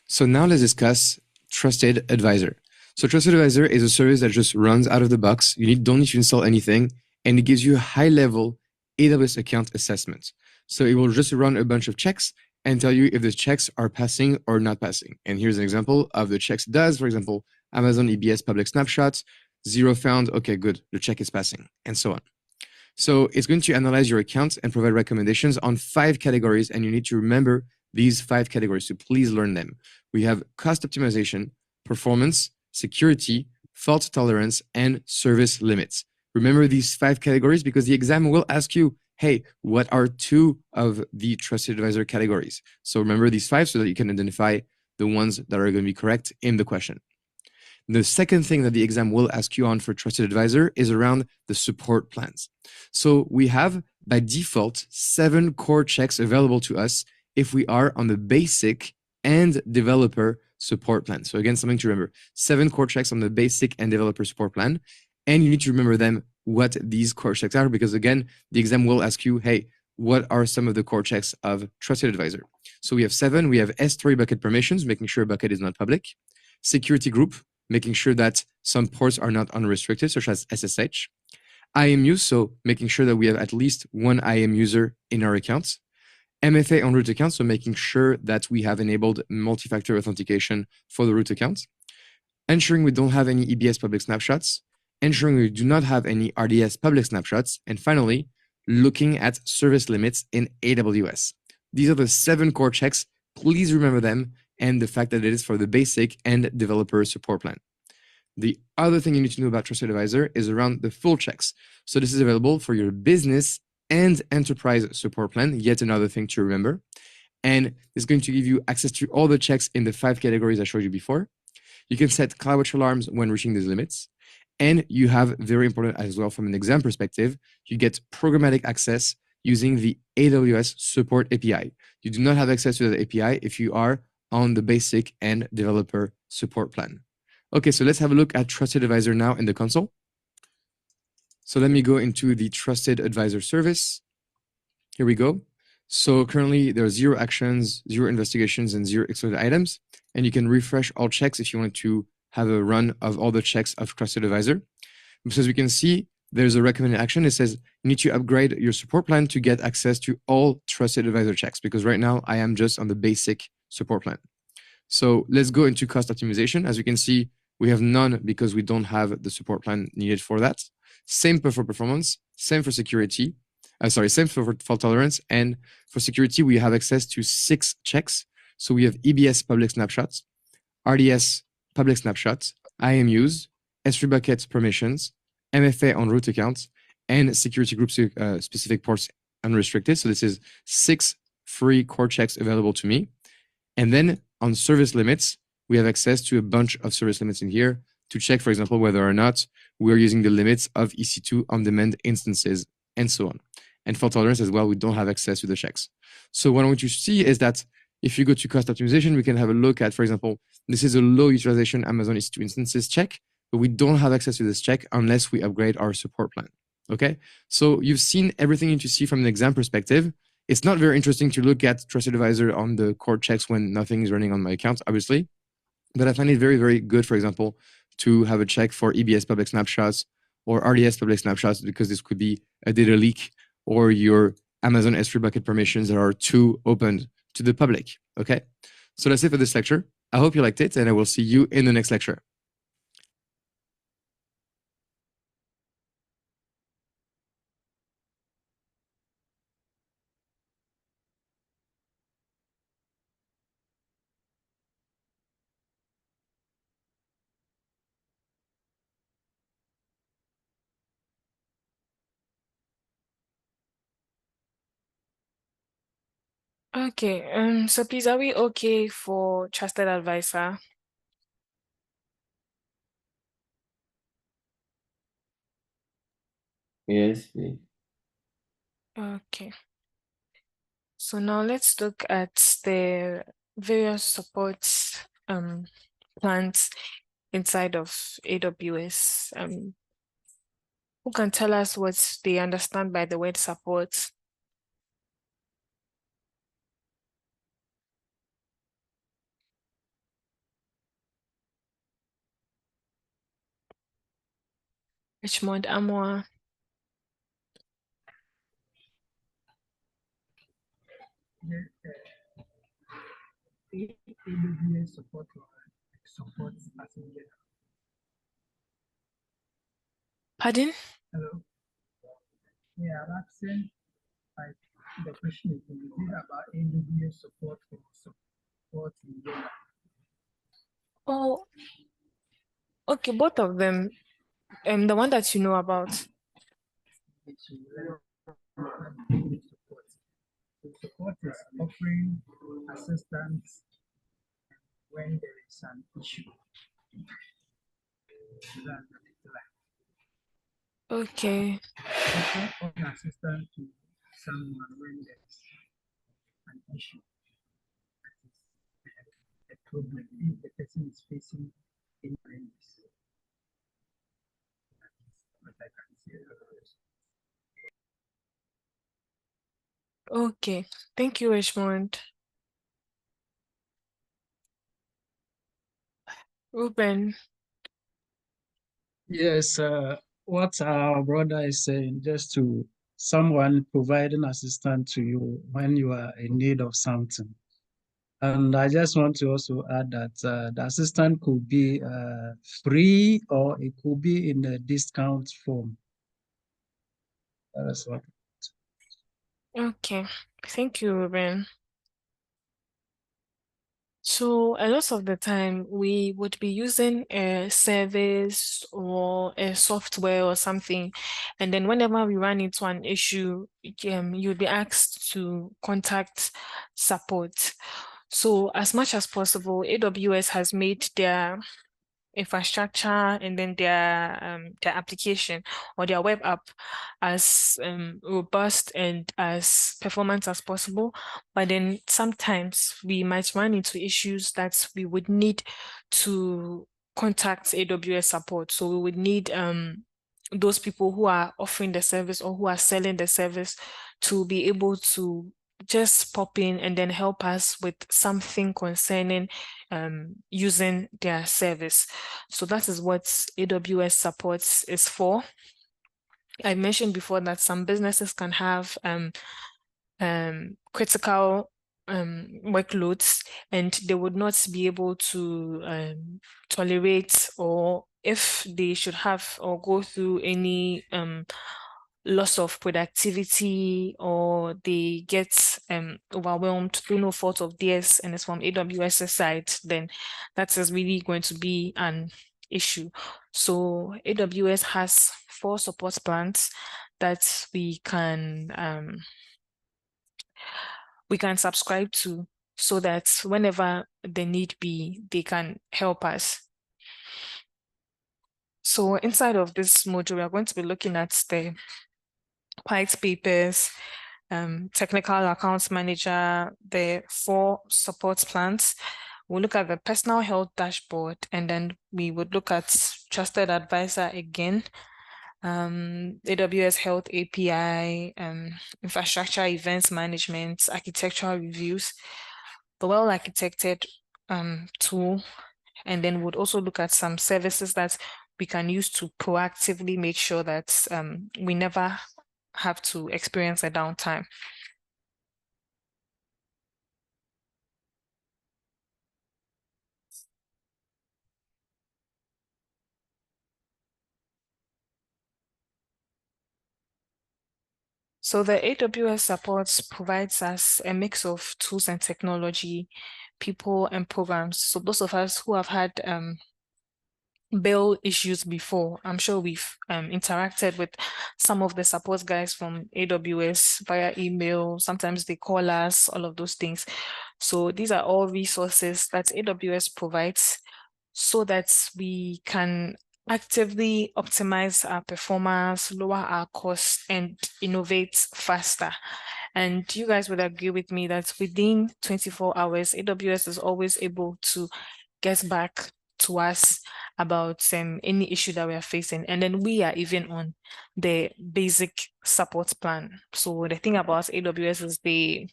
So now let's discuss Trusted Advisor. So Trusted Advisor is a service that just runs out of the box. You don't need to install anything, and it gives you a high-level AWS account assessment. So it will just run a bunch of checks and tell you if the checks are passing or not passing. And here's an example of the checks it does. For example, Amazon EBS public snapshots, 0 found, okay, good, the check is passing, and so on. So it's going to analyze your account and provide recommendations on 5 categories, and you need to remember these 5 categories, so please learn them. We have cost optimization, performance, security, fault tolerance, and service limits. Remember these 5 categories because the exam will ask you, hey, what are 2 of the Trusted Advisor categories? So remember these 5 so that you can identify the ones that are going to be correct in the question. The second thing that the exam will ask you on for Trusted Advisor is around the support plans. So we have, by default, 7 core checks available to us if we are on the basic and developer support plan. So again, something to remember, 7 core checks on the basic and developer support plan. And you need to remember them, what these core checks are, because again, the exam will ask you, hey, what are some of the core checks of Trusted Advisor? So we have 7. We have S3 bucket permissions, making sure a bucket is not public. Security group, making sure that some ports are not unrestricted, such as SSH. IMU, so making sure that we have at least 1 IM user in our accounts. MFA on root accounts, so making sure that we have enabled multi-factor authentication for the root accounts. Ensuring we don't have any EBS public snapshots. Ensuring we do not have any RDS public snapshots. And finally, looking at service limits in AWS. These are the 7 core checks. Please remember them and the fact that it is for the basic and developer support plan. The other thing you need to know about Trusted Advisor is around the full checks. So this is available for your business and enterprise support plan, yet another thing to remember. And it's going to give you access to all the checks in the 5 categories I showed you before. You can set CloudWatch alarms when reaching these limits. And you have, very important as well from an exam perspective, you get programmatic access using the AWS support API. You do not have access to the API if you are on the basic and developer support plan. Okay, so let's have a look at Trusted Advisor now in the console. So let me go into the Trusted Advisor service. Here we go. So currently there are 0 actions, 0 investigations, and 0 excluded items. And you can refresh all checks if you want to have a run of all the checks of Trusted Advisor. So as we can see, there's a recommended action. It says you need to upgrade your support plan to get access to all Trusted Advisor checks, because right now I am just on the basic support plan. So let's go into cost optimization. As you can see, we have none because we don't have the support plan needed for that. Same for performance, same for security. Same for fault tolerance. And for security, we have access to 6 checks. So we have EBS public snapshots, RDS public snapshots, IMUs, S3 buckets permissions, MFA on root accounts, and security group specific ports unrestricted. So this is 6 free core checks available to me. And then on service limits, we have access to a bunch of service limits in here to check, for example, whether or not we're using the limits of EC2 on-demand instances and so on. And fault tolerance as well, we don't have access to the checks. So what I want you to see is that if you go to cost optimization, we can have a look at, for example, this is a low utilization Amazon EC2 instances check, but we don't have access to this check unless we upgrade our support plan. Okay, so you've seen everything you need to see from an exam perspective. It's not very interesting to look at Trusted Advisor on the core checks when nothing is running on my account, obviously. But I find it very, very good, for example, to have a check for EBS public snapshots or RDS public snapshots, because this could be a data leak or your Amazon S3 bucket permissions that are too open to the public. Okay, so that's it for this lecture. I hope you liked it, and I will see you in the next lecture. Okay, so please, are we okay for Trusted Advisor? Yes, please. Okay. So now let's look at the various support plans inside of AWS. Who can tell us what they understand by the word support? Richmond, Amwa. The AWS support as in general. Pardon? Hello. Yeah, I'm asking, like, the question is it about AWS support for support in general? Oh, okay, both of them. The one that you know about. It's AWS support. So support is offering assistance when there is an issue. Okay. Offering assistance to someone when there is an issue. A problem if the person is facing any illness. What I can say about this. Okay. Thank you, Richmond. Ruben. Yes, what our brother is saying, just to someone providing assistance to you when you are in need of something. And I just want to also add that the assistant could be free or it could be in a discount form. That's what. Okay. Thank you, Ruben. So a lot of the time we would be using a service or a software or something, and then whenever we run into an issue, you'll be asked to contact support. So as much as possible, AWS has made their infrastructure and then their application or their web app as robust and as performant as possible. But then sometimes we might run into issues that we would need to contact AWS support. So we would need those people who are offering the service or who are selling the service to be able to just pop in and then help us with something concerning using their service. So that is what AWS supports is for. I mentioned before that some businesses can have critical workloads, and they would not be able to tolerate, or if they should have or go through any loss of productivity, or they get overwhelmed through no fault of theirs and it's from AWS's side, then that is really going to be an issue. So AWS has 4 support plans that we can subscribe to, so that whenever the need be, they can help us. So inside of this module, we are going to be looking at the white papers, technical accounts manager, the 4 support plans. We'll look at the personal health dashboard, and then we would look at trusted advisor again, AWS Health API, infrastructure events management, architectural reviews, the well-architected tool, and then we'd also look at some services that we can use to proactively make sure that we never have to experience a downtime. So the AWS supports provides us a mix of tools and technology, people and programs. So those of us who have had bill issues before, I'm sure we've interacted with some of the support guys from AWS via email. Sometimes they call us, all of those things. So these are all resources that AWS provides so that we can actively optimize our performance, lower our costs, and innovate faster. And you guys would agree with me that within 24 hours, AWS is always able to get back to us about any issue that we are facing. And then we are even on the basic support plan. So the thing about AWS is they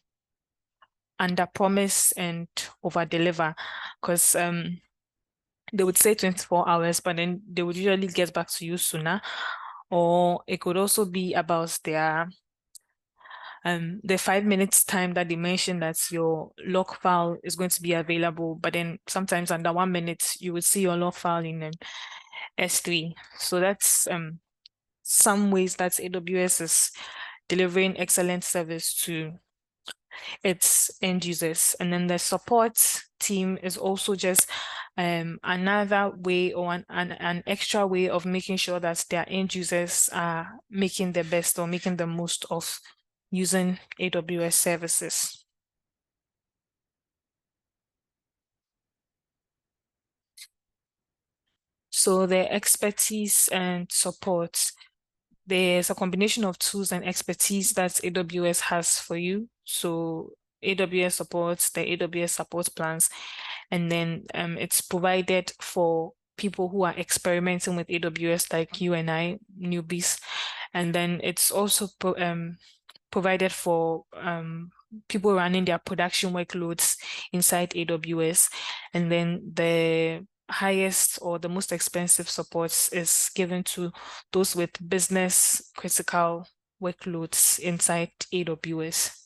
under promise and over deliver, because they would say 24 hours, but then they would usually get back to you sooner. Or it could also be about their the 5 minutes time that they mentioned that your log file is going to be available, but then sometimes under 1 minute you would see your log file in S3. So that's some ways that AWS is delivering excellent service to its end users. And then the support team is also just another way, or an extra way of making sure that their end users are making the best or making the most of using AWS services. So the expertise and support, there's a combination of tools and expertise that AWS has for you. So AWS supports the AWS support plans, and then it's provided for people who are experimenting with AWS, like you and I, newbies. And then it's also provided for people running their production workloads inside AWS. And then the highest or the most expensive supports is given to those with business critical workloads inside AWS.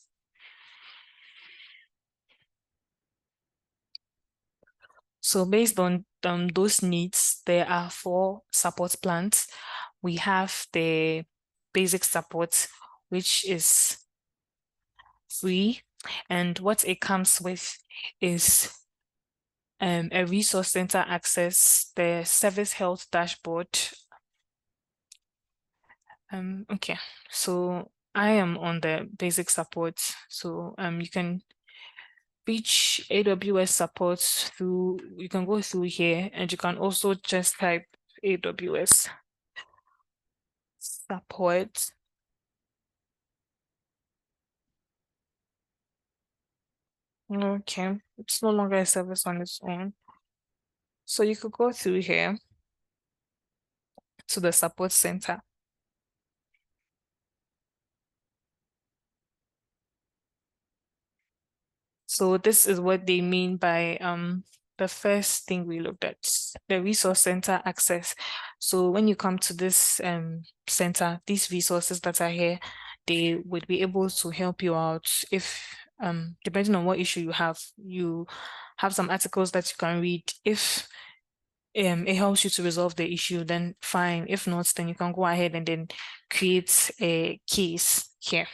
So based on those needs, there are 4 support plans. We have the basic support, which is free, and what it comes with is a resource center access, the service health dashboard. Okay, so I am on the basic support. So you can reach AWS support through, you can go through here, and you can also just type AWS support. Okay, it's no longer a service on its own. So you could go through here to the support center. So this is what they mean by the first thing we looked at, the resource center access. So when you come to this center, these resources that are here, they would be able to help you out if depending on what issue you have some articles that you can read. If it helps you to resolve the issue, then fine. If not, then you can go ahead and then create a case here.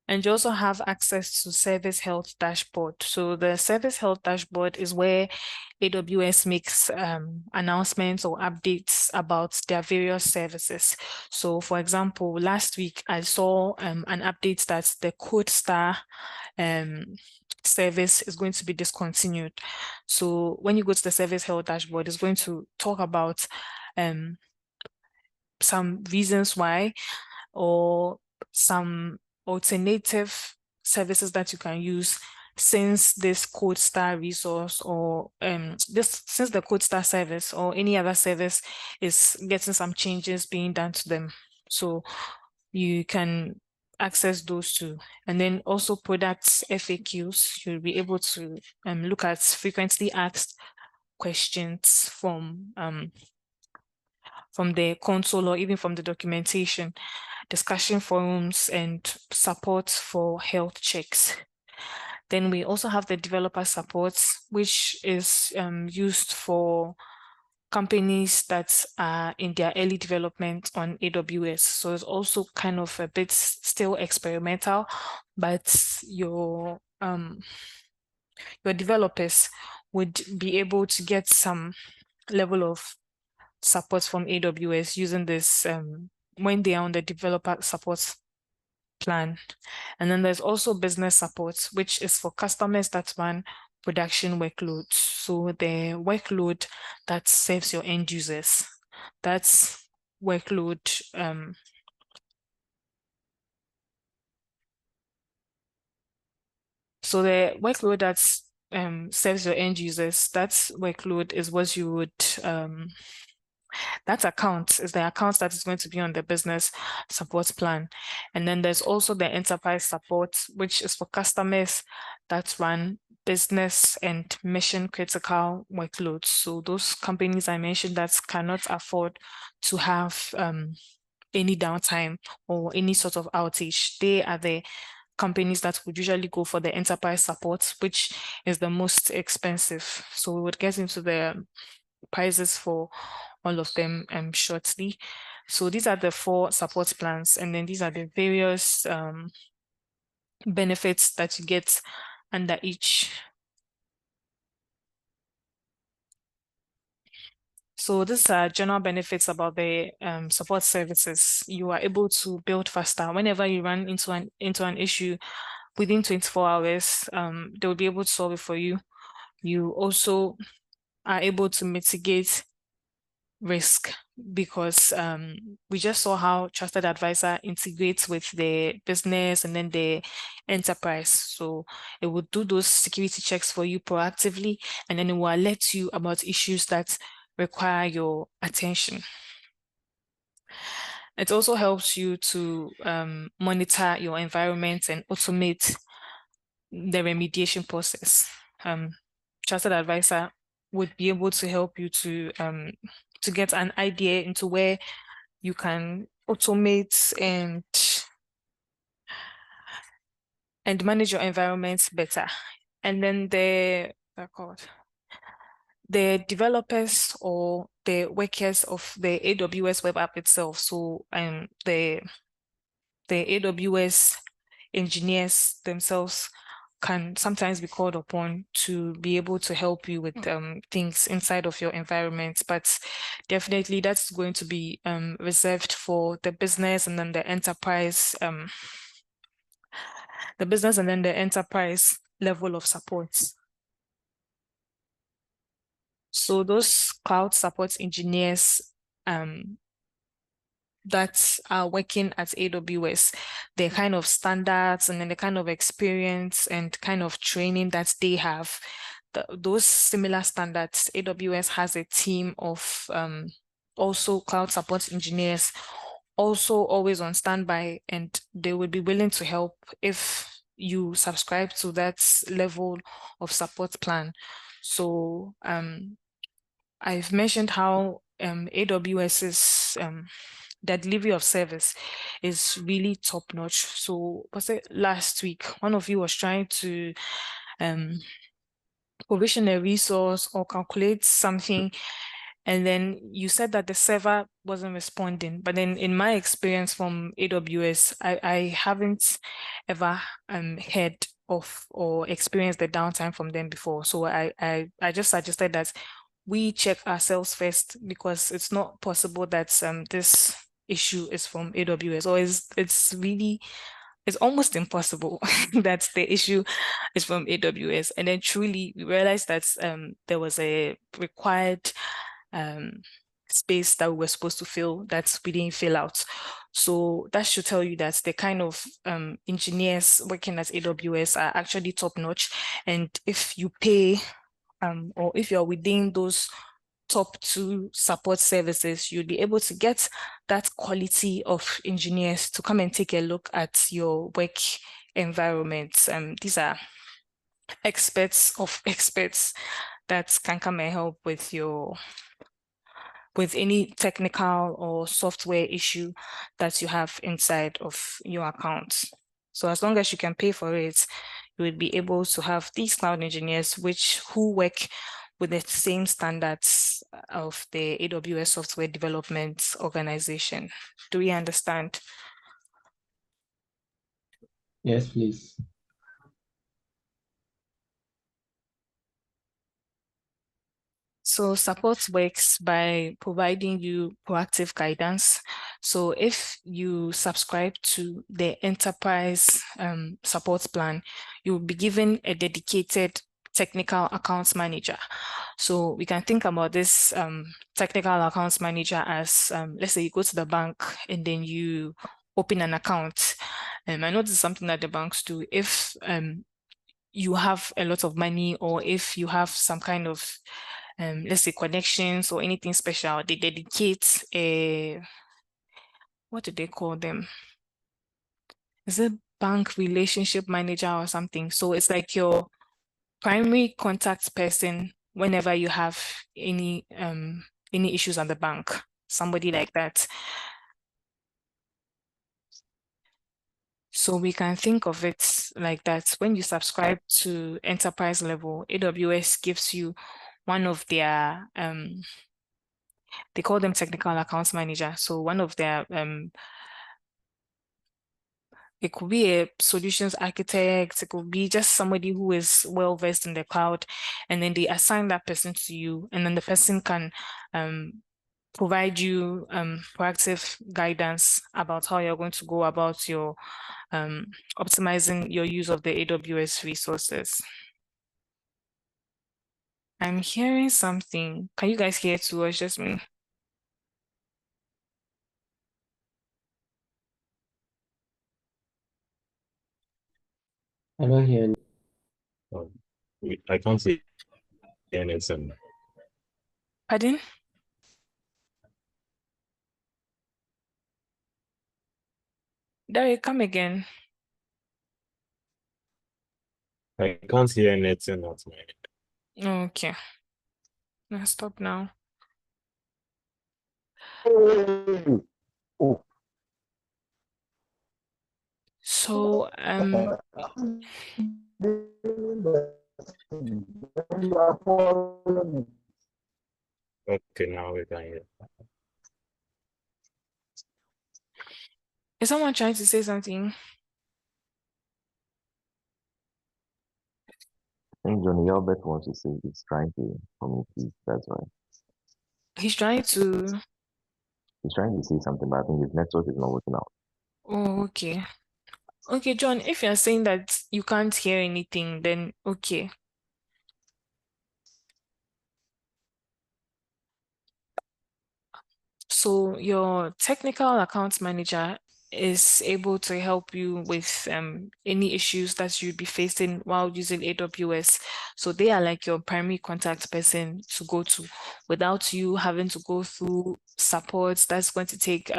And you also have access to service health dashboard. So the service health dashboard is where AWS makes announcements or updates about their various services. So for example, last week I saw an update that the CodeStar service is going to be discontinued. So when you go to the service health dashboard, it's going to talk about some reasons why, or some alternative services that you can use since this CodeStar resource, or since the CodeStar service or any other service is getting some changes being done to them. So you can access those too. And then also products FAQs, you'll be able to look at frequently asked questions from the console or even from the documentation, discussion forums, and support for health checks. Then we also have the developer support, which is used for companies that are in their early development on AWS. So it's also kind of a bit still experimental, but your developers would be able to get some level of support from AWS using this when they are on the developer support plan. And then there's also business support, which is for customers that run production workloads. So the workload that serves your end users, that's workload so the workload that serves your end users, that workload is what you would that account is the account that is going to be on the business support plan. And then there's also the enterprise support, which is for customers that run business and mission critical workloads. So those companies I mentioned that cannot afford to have any downtime or any sort of outage, they are the companies that would usually go for the enterprise support, which is the most expensive. So we would get into the prices for all of them shortly. So these are the 4 support plans, and then these are the various benefits that you get under each. So these are general benefits about the support services. You are able to build faster. Whenever you run into an issue, within 24 hours, they'll be able to solve it for you. You also are able to mitigate risk because we just saw how Trusted Advisor integrates with the business and then the enterprise. So it will do those security checks for you proactively, and then it will alert you about issues that require your attention. It also helps you to monitor your environment and automate the remediation process. Trusted Advisor would be able to help you to get an idea into where you can automate and manage your environments better. And then the developers or the workers of the AWS web app itself. So the AWS engineers themselves can sometimes be called upon to be able to help you with things inside of your environment, but definitely that's going to be reserved for the business and then the enterprise level of support. So those cloud support engineers that are working at AWS, the kind of standards and then the kind of experience and kind of training that they have, those similar standards, AWS has a team of also cloud support engineers, also always on standby, and they would be willing to help if you subscribe to that level of support plan. So I've mentioned how AWS's the delivery of service is really top notch. So was it last week, one of you was trying to provision a resource or calculate something, and then you said that the server wasn't responding. But then in my experience from AWS, I haven't ever heard of or experienced the downtime from them before. So I just suggested that we check ourselves first, because it's not possible that this issue is from AWS, or it's almost impossible that the issue is from AWS. And then truly we realized that there was a required space that we were supposed to fill that we didn't fill out. So that should tell you that the kind of engineers working at AWS are actually top notch. And if you pay or if you're within those top 2 support services, you'll be able to get that quality of engineers to come and take a look at your work environment. These are experts of experts that can come and help with any technical or software issue that you have inside of your account. So as long as you can pay for it, you would be able to have these cloud engineers who work with the same standards of the AWS Software Development Organization. Do we understand? Yes, please. So support works by providing you proactive guidance. So if you subscribe to the enterprise support plan, you'll be given a dedicated technical accounts manager. So we can think about this technical accounts manager as, let's say you go to the bank and then you open an account. I know this is something that the banks do. If you have a lot of money, or if you have some kind of let's say connections or anything special, they dedicate what do they call them? Is it bank relationship manager or something? So it's like your primary contact person whenever you have any issues at the bank, somebody like that. So we can think of it like that. When you subscribe to enterprise level, AWS gives you one of their they call them technical accounts manager. So one of their it could be a solutions architect, it could be just somebody who is well versed in the cloud, and then they assign that person to you, and then the person can provide you proactive guidance about how you're going to go about your optimizing your use of the AWS resources. I'm hearing something. Can you guys hear too, or it's just me? I don't hear any. I can't see anything. Pardon? Derek, come again. I can't see anything at my end. Okay. Now stop now. Oh. So Okay, now we can hear. is someone trying to say something? think Johnny Albert wants to say he's trying to communicate. That's why He's trying to. he's trying to say something, but I think his network is not working out. Oh, okay. Okay, John, if you're saying that you can't hear anything, then okay. So your technical account manager is able to help you with any issues that you'd be facing while using AWS. So they are like your primary contact person to go to without you having to go through support that's going to take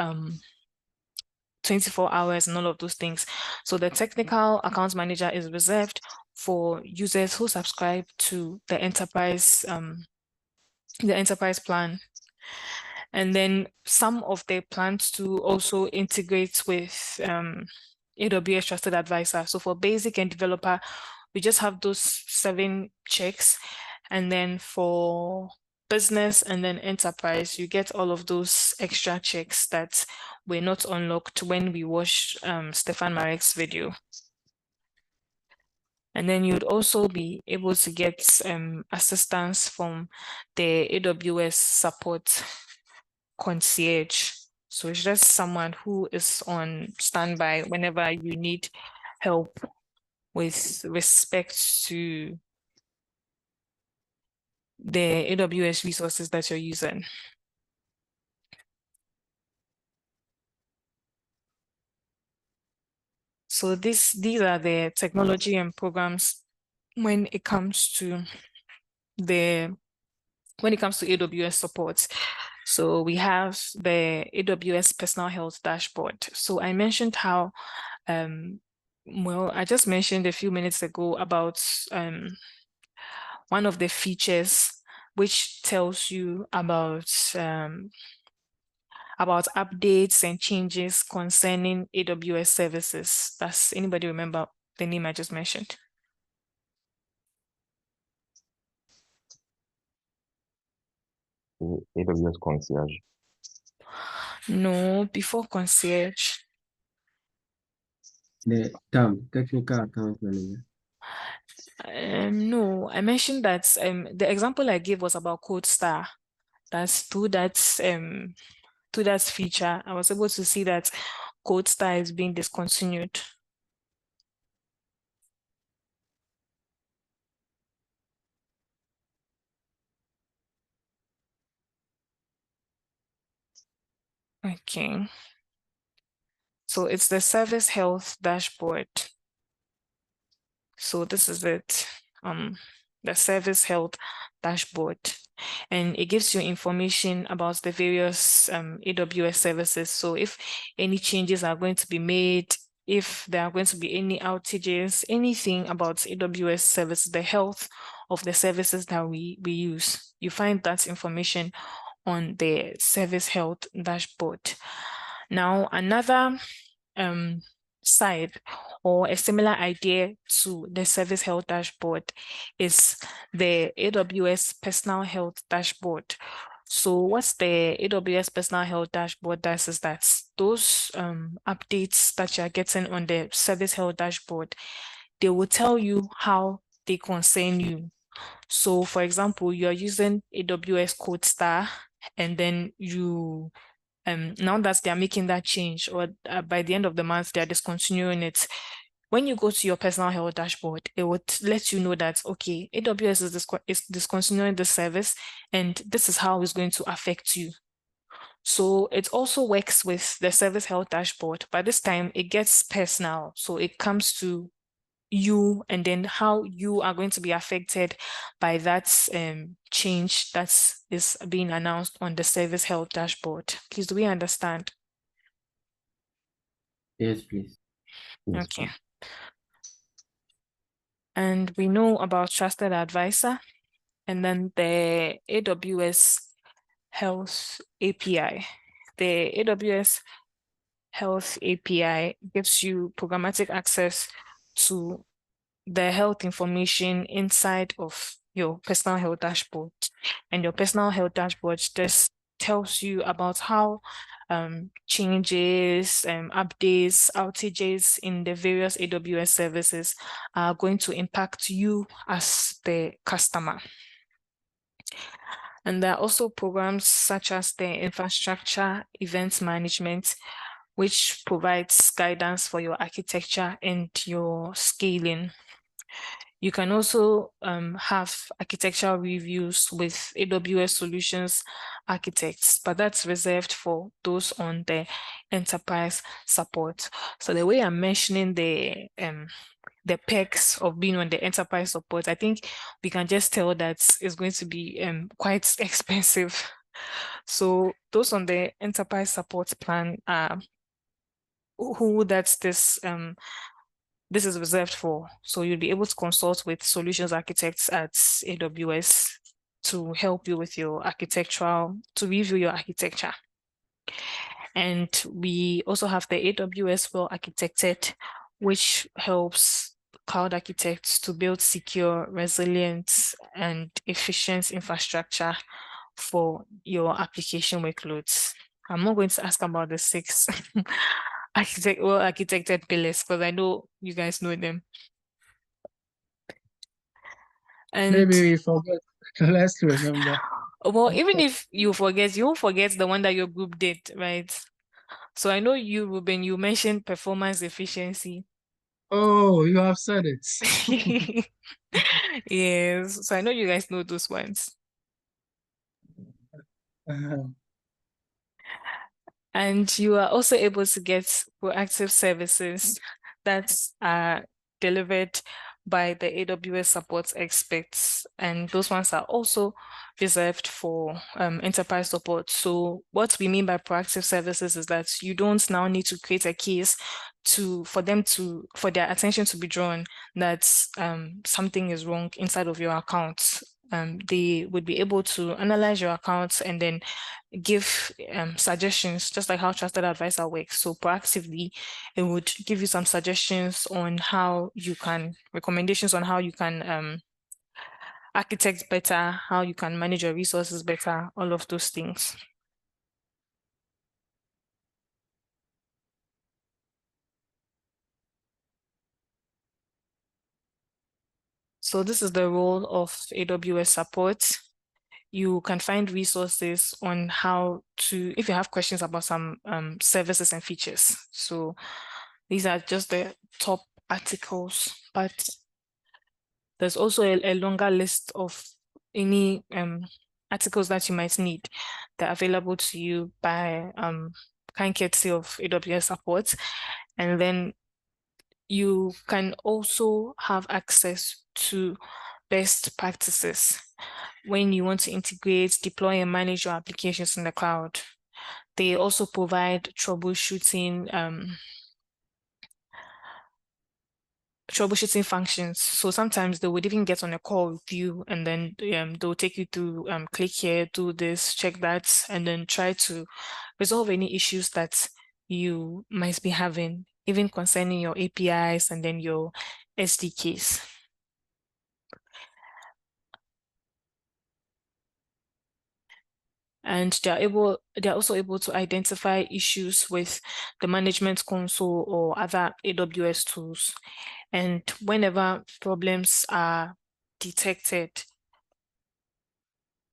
24 hours and all of those things. So the technical account manager is reserved for users who subscribe to the enterprise plan. And then some of their plans to also integrate with AWS Trusted Advisor. So for basic and developer, we just have those 7 checks. And then for business and then enterprise, you get all of those extra checks that were not unlocked when we watched Stefan Marek's video. And then you'd also be able to get assistance from the AWS support concierge. So it's just someone who is on standby whenever you need help with respect to the AWS resources that you're using. So these are the technology and programs when it comes to AWS support. So we have the AWS Personal Health Dashboard. So I mentioned how, well, I just mentioned a few minutes ago about one of the features which tells you about updates and changes concerning AWS services. Does anybody remember the name I just mentioned? AWS concierge. No, before concierge. The term technical account manager. No, I mentioned that the example I gave was about CodeStar. That's through that feature, I was able to see that CodeStar is being discontinued. Okay. So it's the service health dashboard. So this is it, the service health dashboard. And it gives you information about the various AWS services. So if any changes are going to be made, if there are going to be any outages, anything about AWS services, the health of the services that we use, you find that information on the service health dashboard. Now, another side or a similar idea to the service health dashboard is the AWS personal health dashboard. So what's the AWS personal health dashboard does is that those updates that you're getting on the service health dashboard, they will tell you how they concern you. So for example, you're using AWS CodeStar and then you now that they're making that change, or by the end of the month, they're discontinuing it. When you go to your personal health dashboard, it would let you know that, okay, AWS is discontinuing the service, and this is how it's going to affect you. So it also works with the service health dashboard, but this time it gets personal. So it comes to you and then how you are going to be affected by that change that is being announced on the service health dashboard. Please, do we understand? Yes, please. Yes, Okay. And we know about Trusted Advisor and then the AWS Health API. The AWS Health API gives you programmatic access to the health information inside of your personal health dashboard. And your personal health dashboard just tells you about how changes, updates, outages in the various AWS services are going to impact you as the customer. And there are also programs such as the infrastructure event management, which provides guidance for your architecture and your scaling. You can also have architectural reviews with AWS Solutions Architects, but that's reserved for those on the enterprise support. So the way I'm mentioning the perks of being on the enterprise support, I think we can just tell that it's going to be quite expensive. So those on the enterprise support plan are who that's this is reserved for. So you'll be able to consult with solutions architects at AWS to help you with your to review your architecture. And we also have the AWS Well Architected, which helps cloud architects to build secure, resilient, and efficient infrastructure for your application workloads. I'm not going to ask about the 6 architected pillars because I know you guys know them. And maybe we forget. Let's remember. well, even if you forget, you won't forget the one that your group did, right? So I know you, Ruben, you mentioned performance efficiency. Oh, you have said it. Yes, so I know you guys know those ones. And you are also able to get proactive services that are delivered by the AWS support experts. And those ones are also reserved for enterprise support. So what we mean by proactive services is that you don't now need to create a case for their attention to be drawn that something is wrong inside of your account. They would be able to analyze your accounts and then give suggestions, just like how trusted advisor works. So proactively, it would give you some suggestions on recommendations on how you can architect better, how you can manage your resources better, all of those things. So this is the role of AWS support. You can find resources on if you have questions about some services and features. So these are just the top articles, but there's also a longer list of any articles that you might need that are available to you by kind courtesy of AWS support. And then you can also have access to best practices when you want to integrate, deploy, and manage your applications in the cloud. They also provide troubleshooting functions. So sometimes they would even get on a call with you and then they'll take you to click here, do this, check that, and then try to resolve any issues that you might be having, even concerning your APIs and then your SDKs. And they're also able to identify issues with the management console or other AWS tools. And whenever problems are detected,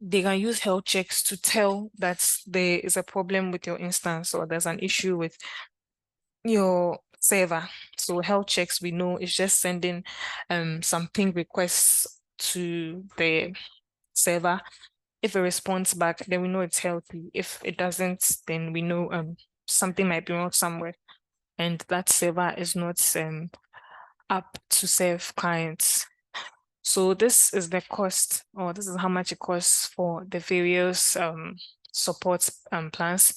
they can use health checks to tell that there is a problem with your instance or there's an issue with your server. So health checks, we know, is just sending some ping requests to the server. If it responds back, then we know it's healthy. If it doesn't, then we know something might be wrong somewhere, and that server is not up to serve clients. So this is the cost, or this is how much it costs for the various support plans.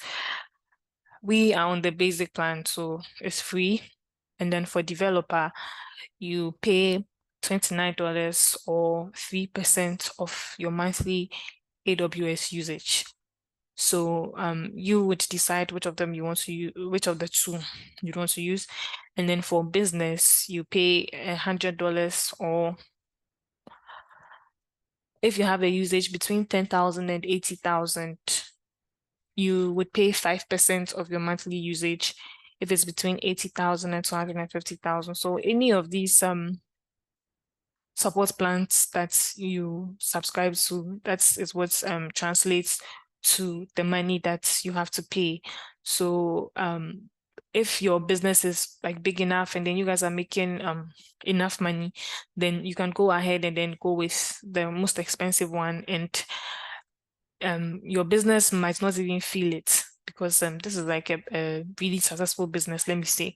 We are on the basic plan, so it's free. And then for developer, you pay $29 or 3% of your monthly AWS usage. So you would decide which of them you want to use, which of the two you want to use. And then for business, you pay $100, or if you have a usage between 10,000 and 80,000, you would pay 5% of your monthly usage if it's between 80,000 and 250,000. So any of these support plans that you subscribe to, that is what translates to the money that you have to pay. So if your business is like big enough and then you guys are making enough money, then you can go ahead and then go with the most expensive one, and your business might not even feel it, because this is like a really successful business, let me say.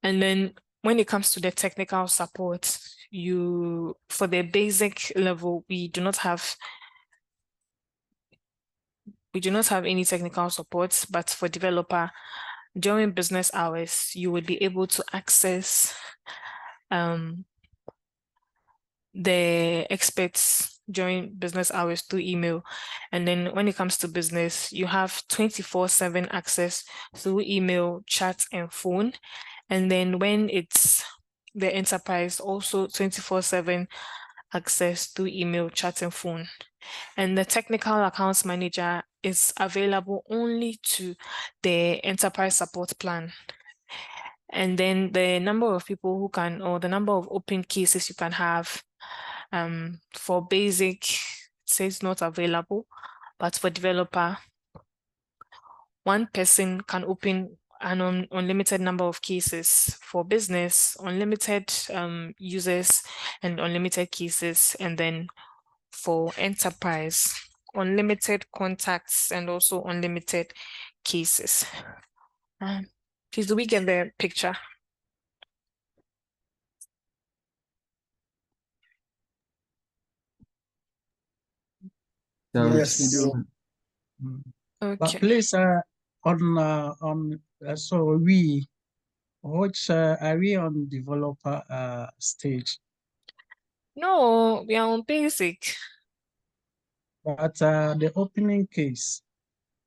And then when it comes to the technical support, for the basic level, we do not have any technical support, but for developer, during business hours, you would be able to access the experts during business hours through email. And then when it comes to business, you have 24/7 access through email, chat, and phone. And then when it's the enterprise, also 24/7 access through email, chat, and phone. And the technical accounts manager is available only to the enterprise support plan. And then the number of people who can, or the number of open cases you can have for basic, says not available, but for developer, one person can open an unlimited number of cases. For business, unlimited users and unlimited cases. And then for enterprise, unlimited contacts and also unlimited cases. Please, do we get the picture? Yes, we do. But Okay. please, so which are we on developer stage? No, we are on basic. But the opening case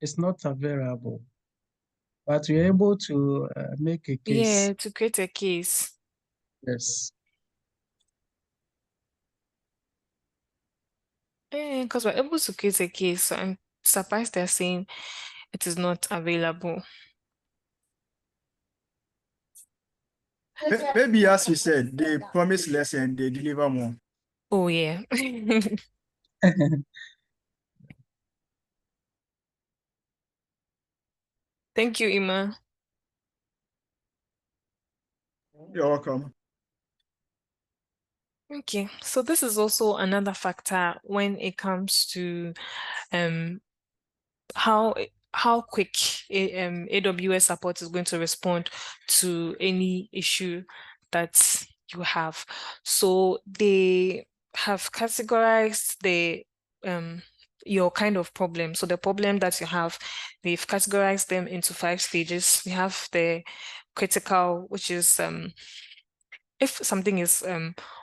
is not available. But we're able to make a case. Yeah, to create a case. Yes. Because we're able to create a case, so I'm surprised they're saying it is not available. Maybe as you said, they promise less and they deliver more. Oh, yeah. Thank you, Ima. You're welcome. Okay, so this is also another factor when it comes to how quick AWS support is going to respond to any issue that you have. So they have categorized your kind of problem. So the problem that you have, they've categorized them into 5 stages. We have the critical, which is if something is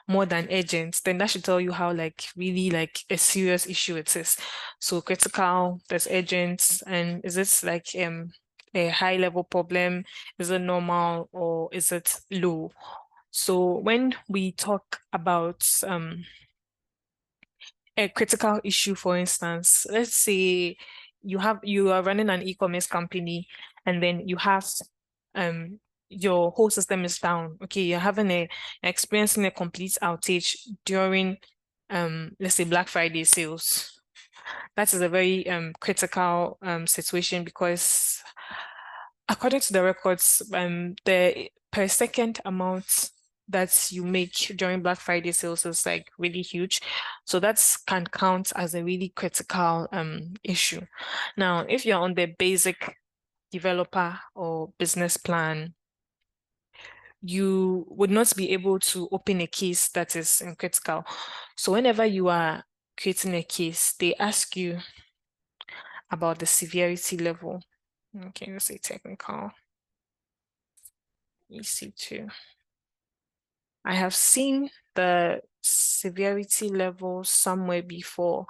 more than urgent, then that should tell you how really a serious issue it is. So critical, there's urgent, and is it like a high level problem? Is it normal or is it low? So when we talk about a critical issue, for instance, let's say you are running an e-commerce company, and then you have your whole system is down. Okay, you're experiencing a complete outage during let's say Black Friday sales. That is a very critical situation, because according to the records, the per second amount that you make during Black Friday sales is like really huge. So that can count as a really critical issue. Now, if you're on the basic developer or business plan, you would not be able to open a case that is critical. So whenever you are creating a case, they ask you about the severity level. Okay, let's say technical. EC2. I have seen the severity level somewhere before.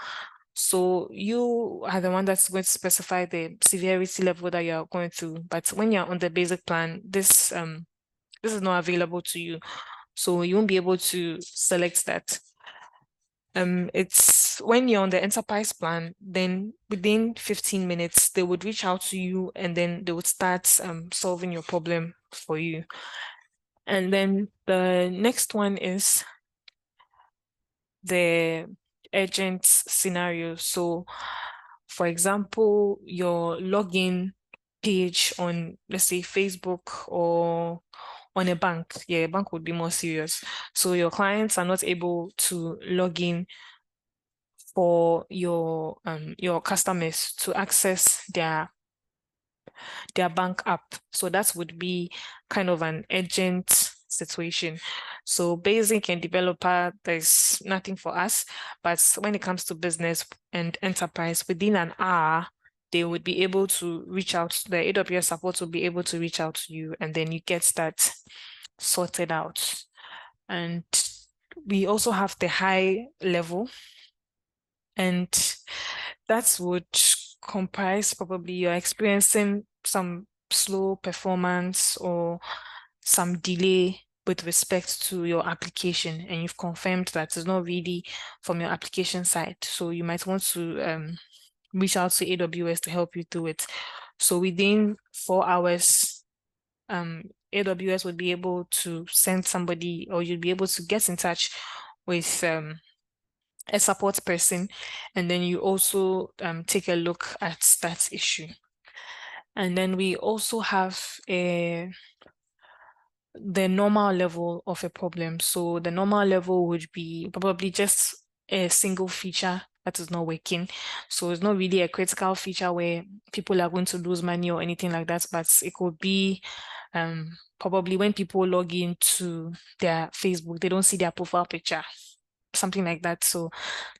So you are the one that's going to specify the severity level that you're going through. But when you're on the basic plan, this is not available to you. So you won't be able to select that. It's when you're on the enterprise plan, then within 15 minutes, they would reach out to you and then they would start solving your problem for you. And then the next one is the urgent scenario. So, for example, your login page on, let's say, Facebook or on a bank. Yeah, a bank would be more serious. So your clients are not able to log in for your customers to access their bank app. So that would be kind of an urgent situation. So basic and developer, there's nothing for us. But when it comes to business and enterprise, within an hour, they would be able to reach out, the AWS support will be able to reach out to you, and then you get that sorted out. And we also have the high level, and that would comprise probably you're experiencing some slow performance or some delay with respect to your application, and you've confirmed that it's not really from your application side. So you might want to reach out to AWS to help you through it. So within 4 hours, AWS would be able to send somebody, or you'll be able to get in touch with a support person, and then you also take a look at that issue. And then we also have the normal level of a problem. So the normal level would be probably just a single feature that is not working. So it's not really a critical feature where people are going to lose money or anything like that, but it could be probably when people log into their Facebook, they don't see their profile picture, something like that. So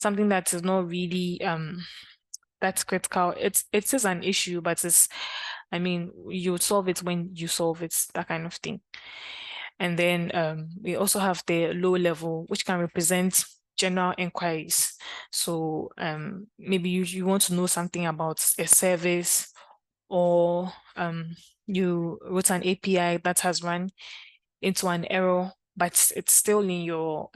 something that is not really that's critical. It is an issue, but I mean, you solve it when you solve it, that kind of thing. And then we also have the low level, which can represent general inquiries. So maybe you want to know something about a service, or you wrote an API that has run into an error, but it's still in your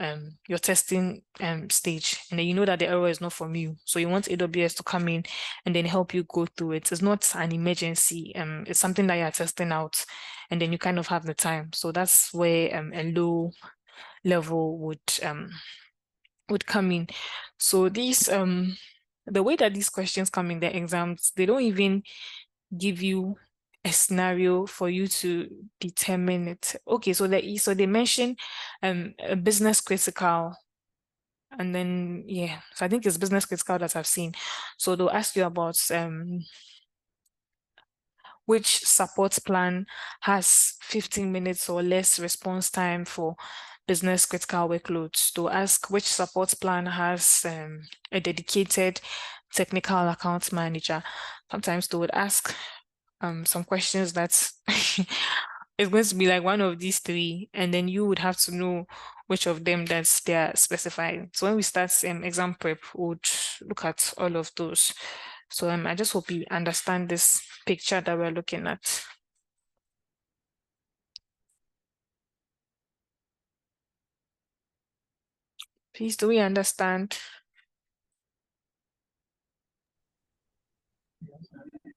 testing stage, and then you know that the error is not from you. So you want AWS to come in and then help you go through it. It's not an emergency. It's something that you're testing out, and then you kind of have the time. So that's where a low level would come in. So these the way that these questions come in the exams, they don't even give you a scenario for you to determine it. Okay, so they mention a business critical, and then yeah, so I think it's business critical that I've seen. So they'll ask you about which support plan has 15 minutes or less response time for business critical workloads. They'll ask which support plan has a dedicated technical account manager. Sometimes they would ask some questions that it's going to be like one of these three, and then you would have to know which of them that's they're specifying. So when we start exam prep, we would look at all of those. So I just hope you understand this picture that we're looking at. Please, do we understand?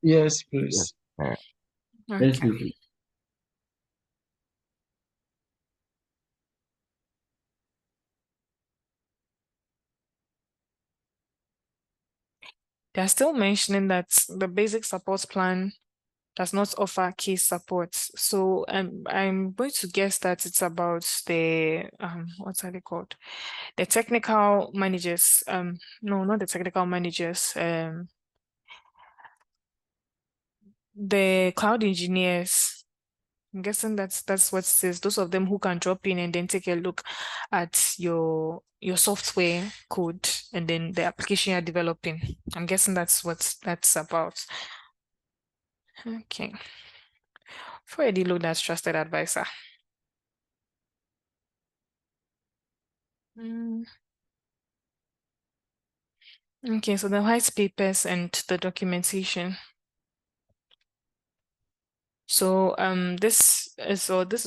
Yes, please. Yes, Okay. please. They're still mentioning that the basic support plan does not offer case support. So I'm going to guess that it's about the what are they called? The technical managers. No, not the technical managers. The cloud engineers. I'm guessing that's what it says. Those of them who can drop in and then take a look at your software code and then the application you're developing. I'm guessing that's what that's about. Okay. Freddie look that's trusted advisor. Okay, so the white papers and the documentation. So this is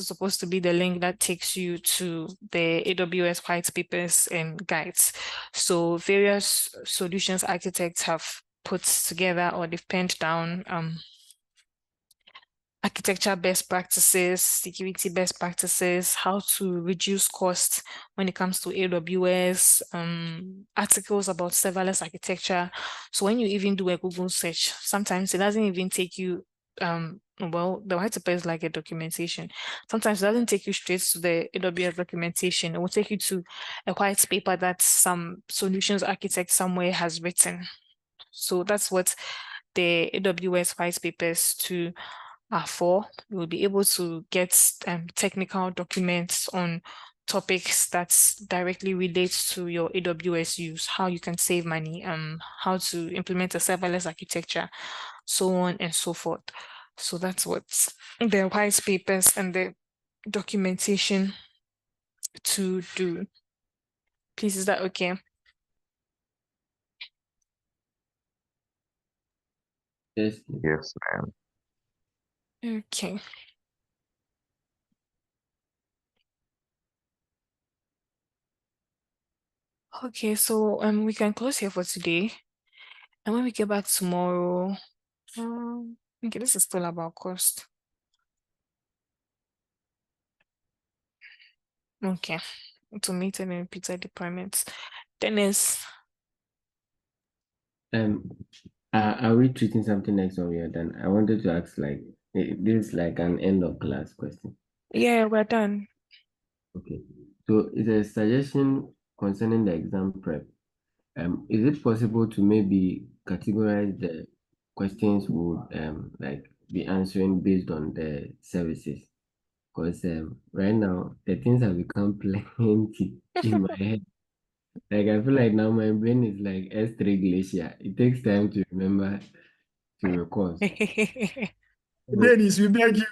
supposed to be the link that takes you to the AWS white papers and guides. So various solutions architects have put together or they've penned down architecture best practices, security best practices, how to reduce costs when it comes to AWS, articles about serverless architecture. So when you even do a Google search, sometimes it doesn't even take you, well, the white paper is like a documentation. Sometimes it doesn't take you straight to the AWS documentation. It will take you to a white paper that some solutions architect somewhere has written. So that's what the AWS white papers are for. You'll be able to get technical documents on topics that directly relates to your AWS use, how you can save money, how to implement a serverless architecture, so on and so forth. So that's what the white papers and the documentation to do. Please, is that okay? Yes. Yes, ma'am. Okay. Okay, so we can close here for today. And when we get back tomorrow, okay, this is still about cost. Okay, automated and repeated deployments. Dennis. Are we treating something next or we are done? I wanted to ask like this is like an end of class question. Yeah, we're done. Okay. So it's a suggestion concerning the exam prep. Is it possible to maybe categorize the questions would like be answering based on the services? Because right now the things have become plenty in my head. Like I feel like now my brain is like S3 glacier. It takes time to remember to recall. Dennis, we beg you.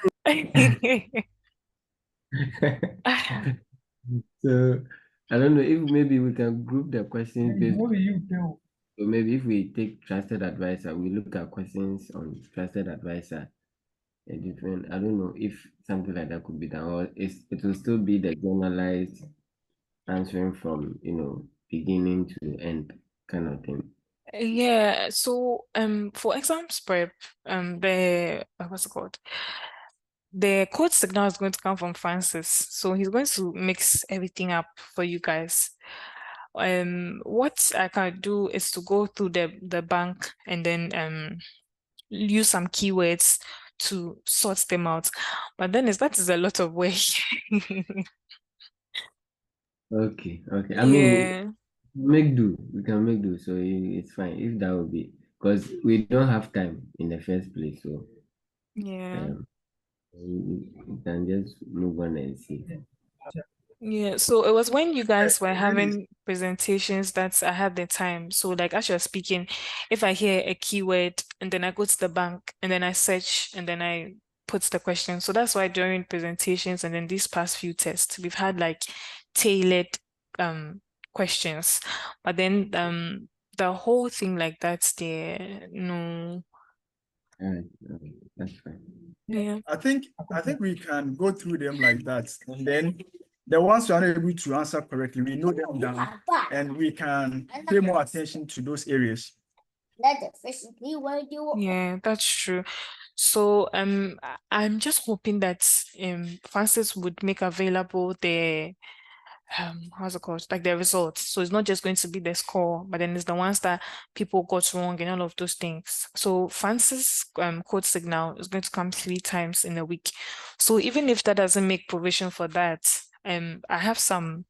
So I don't know if maybe we can group the questions based. What will you do? So maybe if we take trusted advisor, we look at questions on trusted advisor. A different, I don't know if something like that could be done, or it will still be the generalized answering from beginning to end kind of thing. Yeah, so for exams prep, the what's it called? The code signal is going to come from Francis. So he's going to mix everything up for you guys. What I can do is to go through the bank and then use some keywords to sort them out. But then that is a lot of work. Okay. I mean, Yeah. make do. We can make do. So it's fine if that will be because we don't have time in the first place. So Yeah. we can just move on and see. Yeah, so it was when you guys were Dennis, having presentations that I had the time. So like as you're speaking, if I hear a keyword and then I go to the bank and then I search and then I put the question. So that's why during presentations and then these past few tests, we've had like tailored questions. But then the whole thing like that's there, no. All right, that's fine. Yeah. I think we can go through them like that, and then the ones we are not able to answer correctly, we know them down, and we can pay more attention to those areas. Yeah, that's true. So I'm just hoping that Francis would make available the how's it called? Like the results. So it's not just going to be the score, but then it's the ones that people got wrong and all of those things. So Francis code signal is going to come 3 times in a week. So even if that doesn't make provision for that, I have some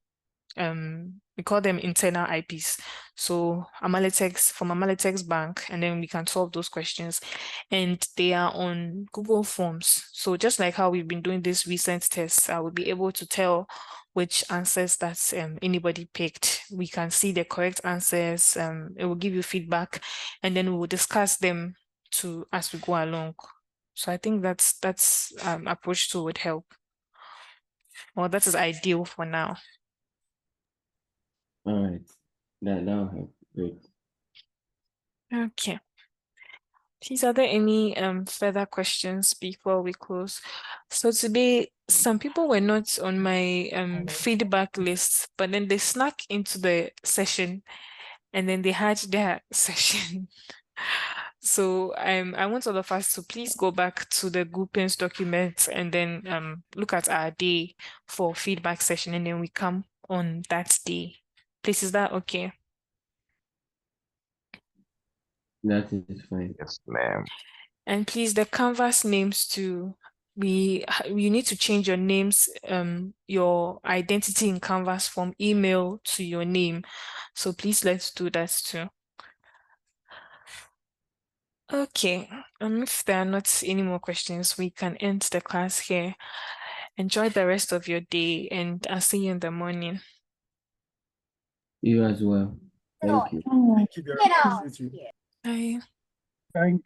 we call them internal IPs. So Amalitech's from Amalitech's bank, and then we can solve those questions. And they are on Google Forms. So just like how we've been doing this recent tests, I will be able to tell which answers that anybody picked. We can see the correct answers. It will give you feedback, and then we will discuss them as we go along. So I think that's approach to would help. Well, that is ideal for now. All right, that'll help. Great. Okay. Please, are there any further questions before we close? So today, some people were not on my feedback list, but then they snuck into the session and then they had their session. So I want all of us to please go back to the groupings document and then look at our day for feedback session, and then we come on that day. Please, is that okay? That is fine. Yes, ma'am. And please, the Canvas names too. You need to change your names, your identity in Canvas from email to your name. So please let's do that too. Okay, if there are not any more questions, we can end the class here. Enjoy the rest of your day, and I'll see you in the morning. You as well. Thank you. Thank you very much. Bye. Thank you.